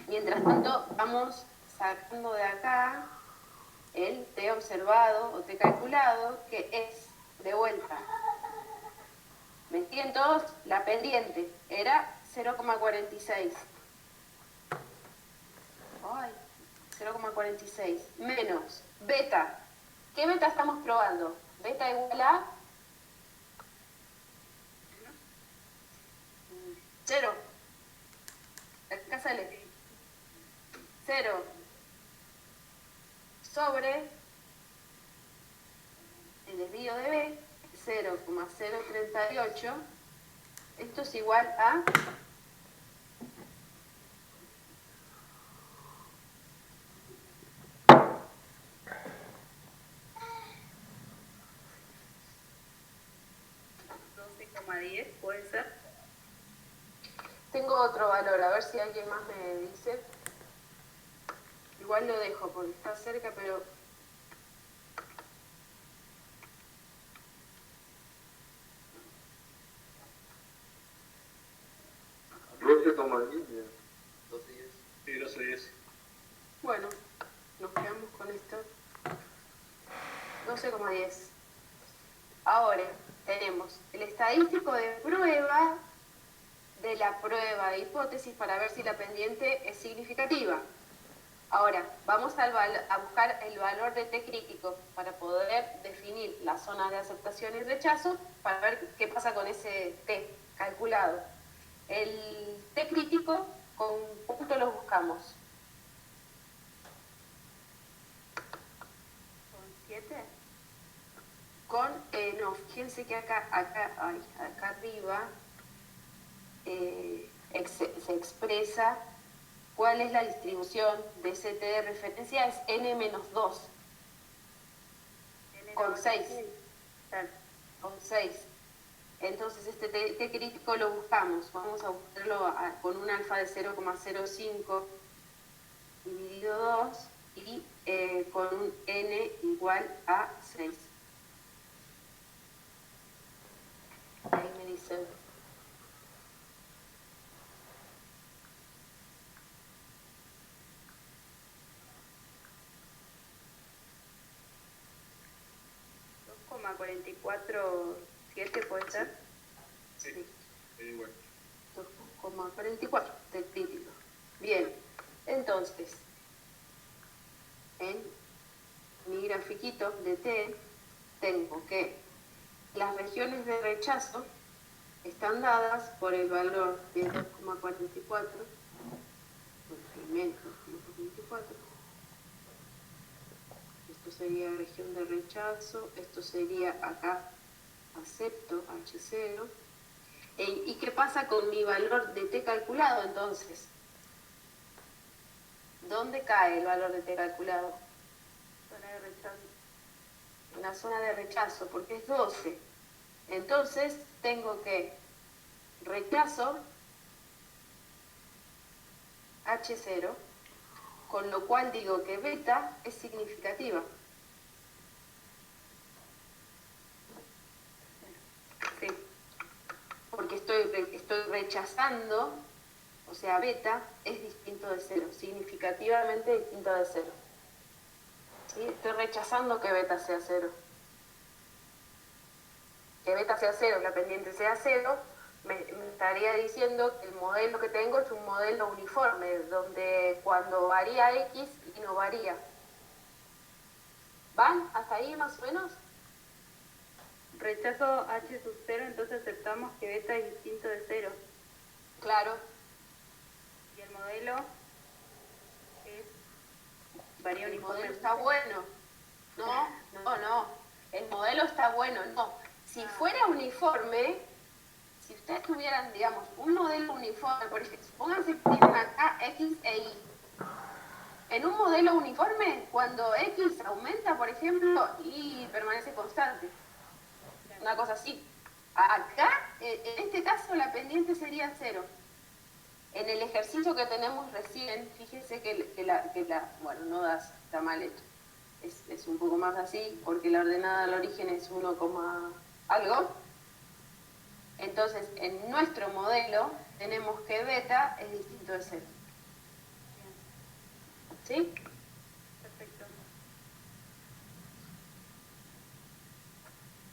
Speaker 2: Mientras tanto, vamos sacando de acá el T observado o T calculado, que es, de vuelta, metí en todos la pendiente, era 0,46. Ay, 0,46 menos beta. ¿Qué beta estamos probando? Beta igual a 0. Acá sale 0 sobre el desvío de B, 0,038. Esto es igual a
Speaker 6: 12,10, puede ser.
Speaker 2: Tengo otro valor, a ver si alguien más me dice. Igual lo dejo porque está cerca, pero...
Speaker 4: Roce toma 10.
Speaker 5: 12,10.
Speaker 3: Sí, 12-10.
Speaker 2: Bueno, nos quedamos con esto. 12,10. Ahora tenemos el estadístico de prueba de la prueba de hipótesis para ver si la pendiente es significativa. Ahora, vamos a buscar el valor de T crítico para poder definir la zona de aceptación y rechazo para ver qué pasa con ese T calculado. El T crítico, ¿con cuánto lo buscamos?
Speaker 6: ¿Con 7?
Speaker 2: No, fíjense que acá arriba se expresa cuál es la distribución de ese T de referencia, es N-2, con 6. Con 6. Entonces este T crítico lo buscamos, vamos a buscarlo con un alfa de 0,05 dividido 2 y con un N igual a 6. Ahí me dicen.
Speaker 6: ¿7 puede ser?
Speaker 3: Sí, igual.
Speaker 2: 2,44 del crítico. Bien, entonces, en mi grafiquito de T, tengo que las regiones de rechazo están dadas por el valor de 2,44, menos 2,44. Esto sería región de rechazo, esto sería acá acepto H0. ¿Y qué pasa con mi valor de T calculado entonces? ¿Dónde cae el valor de T calculado?
Speaker 6: Zona de rechazo.
Speaker 2: En la zona de rechazo, porque es 12. Entonces tengo que rechazo H0, con lo cual digo que beta es significativa.
Speaker 6: Sí.
Speaker 2: Porque estoy rechazando, o sea, beta es distinto de 0, significativamente distinto de 0. ¿Sí? Estoy rechazando que beta sea 0. Que beta sea 0, la pendiente sea 0, me estaría diciendo que el modelo que tengo es un modelo uniforme, donde cuando varía X, Y no varía. ¿Van hasta ahí más o menos?
Speaker 6: Rechazo H sub 0, entonces aceptamos que beta es distinto de 0.
Speaker 2: Claro.
Speaker 6: Y el modelo es varía
Speaker 2: El modelo
Speaker 6: uniformemente.
Speaker 2: está bueno. No. El modelo está bueno, no. Si fuera uniforme, si ustedes tuvieran, digamos, un modelo uniforme, por ejemplo, supónganse que tienen acá X e Y. En un modelo uniforme, cuando X aumenta, por ejemplo, Y permanece constante. Una cosa así. Acá, en este caso, la pendiente sería 0. En el ejercicio que tenemos recién, fíjense bueno, no das, está mal hecho. Es un poco más así, porque la ordenada al origen es 1, algo. Entonces, en nuestro modelo tenemos que beta es distinto de 0. ¿Sí?
Speaker 6: Perfecto.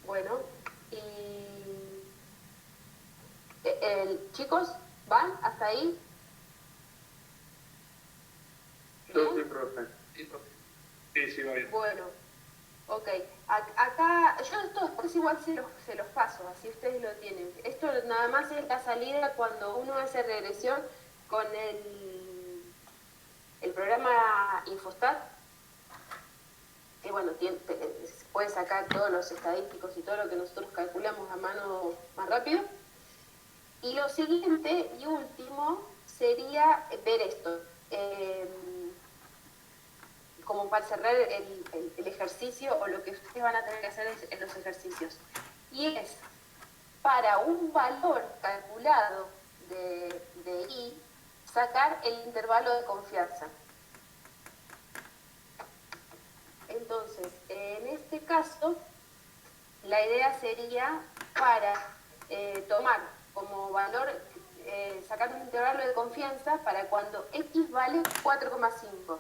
Speaker 2: Bueno, y chicos, ¿van hasta ahí?
Speaker 4: Yo sí, profe.
Speaker 3: Sí, va bien.
Speaker 2: Bueno, ok. Acá, yo esto después igual se los paso, así ustedes lo tienen. Esto nada más es la salida cuando uno hace regresión con el programa Infostat, que bueno, puede sacar todos los estadísticos y todo lo que nosotros calculamos a mano más rápido. Y lo siguiente y último sería ver esto. Como para cerrar el ejercicio o lo que ustedes van a tener que hacer en los ejercicios. Y es, para un valor calculado de I, sacar el intervalo de confianza. Entonces, en este caso, la idea sería para tomar como valor, sacar un intervalo de confianza para cuando X vale 4,5.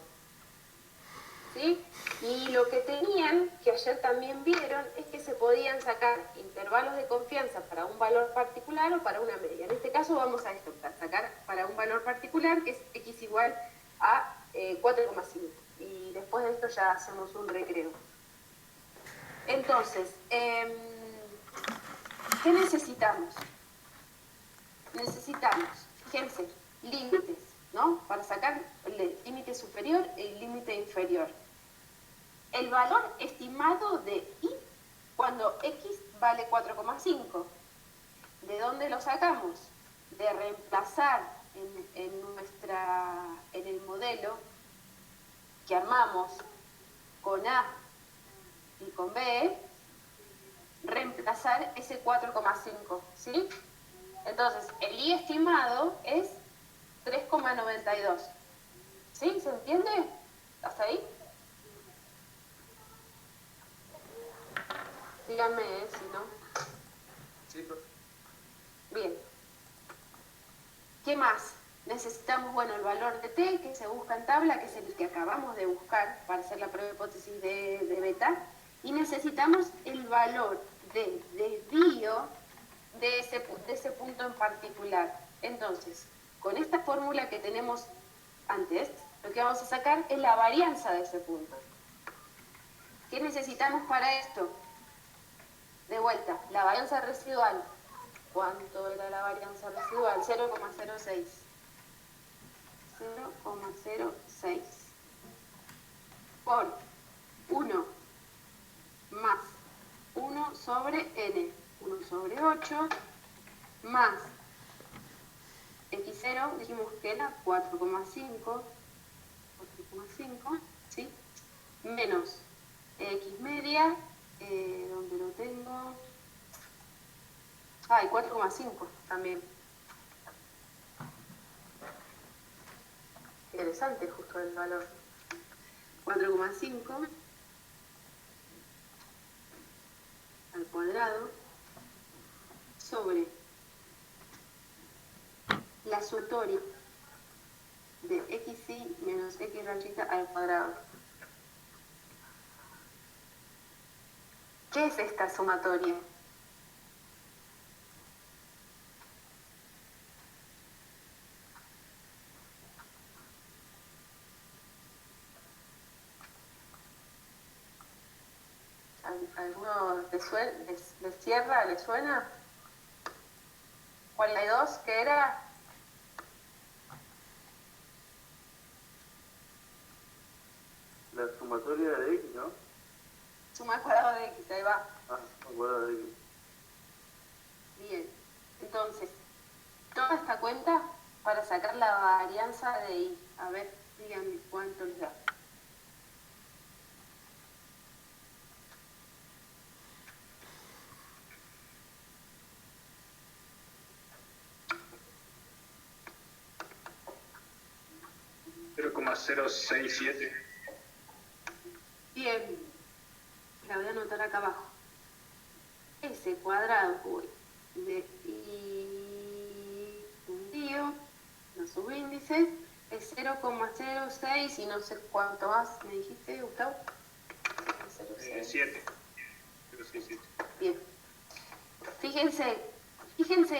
Speaker 2: ¿Sí? Y lo que tenían, que ayer también vieron, es que se podían sacar intervalos de confianza para un valor particular o para una media. En este caso vamos a esto, para sacar para un valor particular, que es X igual a 4,5. Y después de esto ya hacemos un recreo. Entonces, ¿qué necesitamos? Necesitamos, fíjense, límites, ¿no? Para sacar el límite superior y el límite inferior. El valor estimado de I cuando X vale 4,5. ¿De dónde lo sacamos? De reemplazar en el modelo que armamos con A y con B, reemplazar ese 4,5, ¿sí? Entonces, el I estimado es 3,92. ¿Sí? ¿Se entiende? ¿Hasta ahí? Díganme, si no.
Speaker 4: Sí, profe.
Speaker 2: Bien. ¿Qué más? Necesitamos, bueno, el valor de T, que se busca en tabla, que es el que acabamos de buscar para hacer la prueba de hipótesis de beta. Y necesitamos el valor de desvío de ese punto en particular. Entonces, con esta fórmula que tenemos antes, lo que vamos a sacar es la varianza de ese punto. ¿Qué necesitamos para esto? De vuelta, la varianza residual. ¿Cuánto era la varianza residual? 0,06. 0,06 por 1 más 1 sobre n, 1 sobre 8 más x0, dijimos que era 4,5, ¿sí? Menos x media, ¿dónde lo tengo? Ah, y 4,5 también. Interesante justo el valor. 4,5 al cuadrado sobre la sumatoria de xy menos x rayita al cuadrado. ¿Qué es esta sumatoria? ¿Alguno les cierra? ¿Les suena? 42, ¿qué era?
Speaker 4: sumatoria de x, ¿no?
Speaker 2: Suma al cuadrado de x, ahí va.
Speaker 4: Ah, al cuadrado de x.
Speaker 2: Bien. Entonces, toda esta cuenta para sacar la varianza de y. A ver, díganme cuánto les da.
Speaker 3: .067.
Speaker 2: Bien. La voy a anotar acá abajo. S cuadrado de y hundido, los subíndices, es 0,06 y no sé cuánto más me dijiste, Gustavo. 0,06.
Speaker 3: 7. 067.
Speaker 2: Bien. Fíjense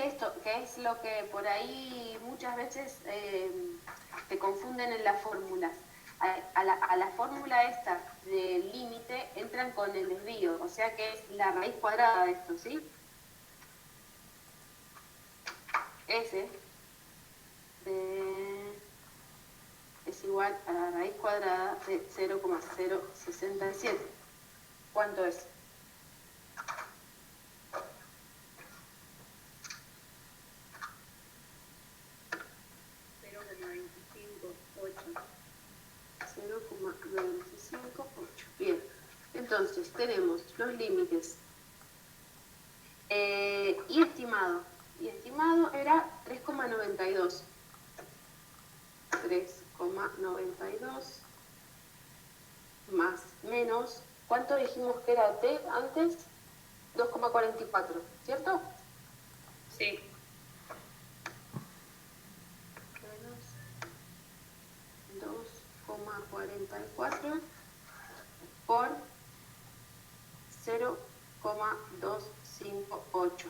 Speaker 2: esto, que es lo que por ahí muchas veces te confunden en las fórmulas. A la fórmula esta del límite entran con el desvío, o sea que es la raíz cuadrada de esto, ¿sí? S es igual a la raíz cuadrada de 0,067. ¿Cuánto es? Bien, entonces tenemos los límites y estimado era 3,92 más menos, ¿cuánto dijimos que era t antes? 2,44, ¿cierto?
Speaker 6: Sí.
Speaker 2: Menos 2,44 por 0,258.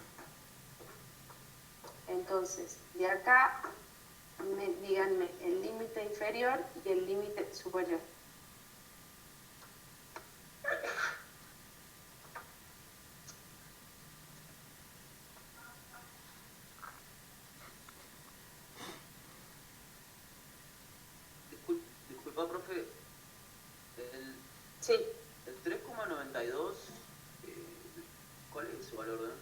Speaker 2: Entonces, de acá, díganme el límite inferior y el límite superior.
Speaker 5: Disculpa, profe,
Speaker 2: Sí.
Speaker 5: el 3,92, ¿cuál es su valor?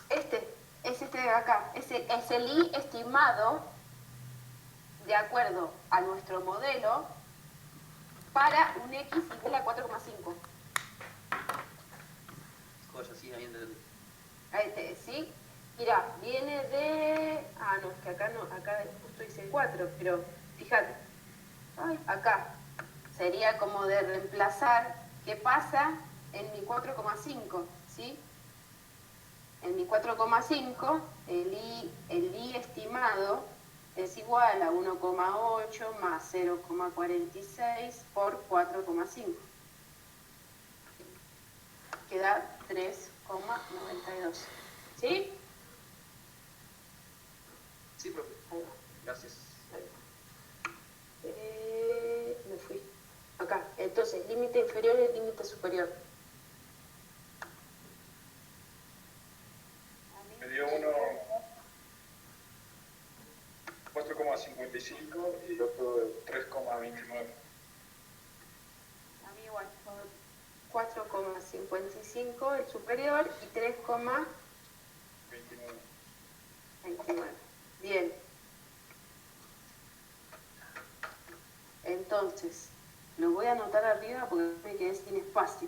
Speaker 2: Es este de acá. Es el I estimado de acuerdo a nuestro modelo para un X igual a 4,5.
Speaker 5: Cosa así, ahí entendí.
Speaker 2: ¿Sí? Mira, viene de... Ah, no, es que acá no, acá justo dice 4, pero fíjate. Ay, acá. Sería como de reemplazar qué pasa en mi 4,5, ¿sí? En mi 4,5, el I estimado es igual a 1,8 más 0,46 por 4,5. Queda 3,92. ¿Sí?
Speaker 5: Sí, profe.
Speaker 2: Ahí va.
Speaker 5: Gracias.
Speaker 2: Ahí va. Me fui. Acá. Entonces, límite inferior y límite superior.
Speaker 3: Me dio uno 4,55 y el otro 3,29.
Speaker 2: A mí igual. 4,55 el superior y 3,29. Bien. Entonces, lo voy a anotar arriba porque me quedé sin espacio.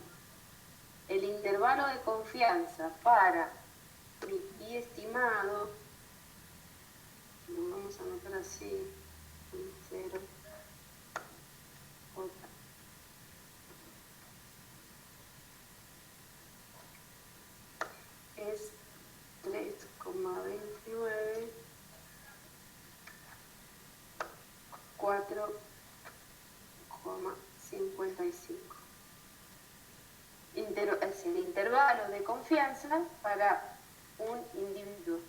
Speaker 2: El intervalo de confianza para mi I estimado, lo vamos a anotar así, 0, es 3,29, 4,55. Es el intervalo de confianza para un individuo.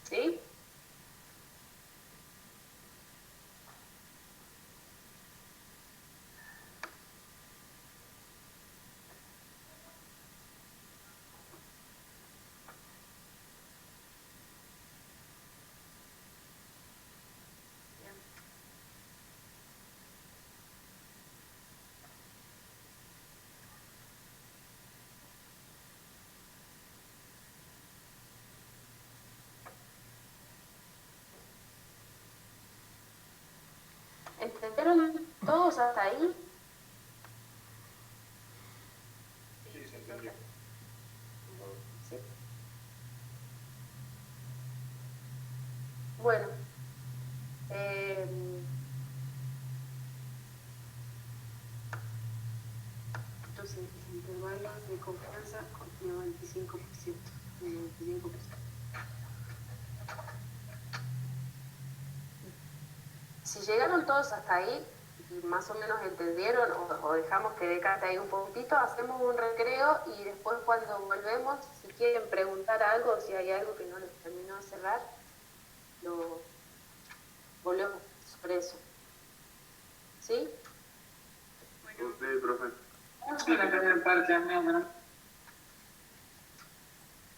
Speaker 2: ¿Sí? ¿Entendieron todos hasta ahí?
Speaker 3: Sí, se entendió.
Speaker 2: Sí. Bueno,
Speaker 6: Entonces, intervalos de confianza con 95%. 95%.
Speaker 2: si llegaron todos hasta ahí y más o menos entendieron o dejamos que decante ahí un poquitito, hacemos un recreo y después cuando volvemos, si quieren preguntar algo, si hay algo que no les terminó de cerrar, lo volvemos sobre eso. ¿Sí?
Speaker 6: Bueno,
Speaker 4: Ok, profe.
Speaker 3: Sí, la primera parte, a mí, ¿no?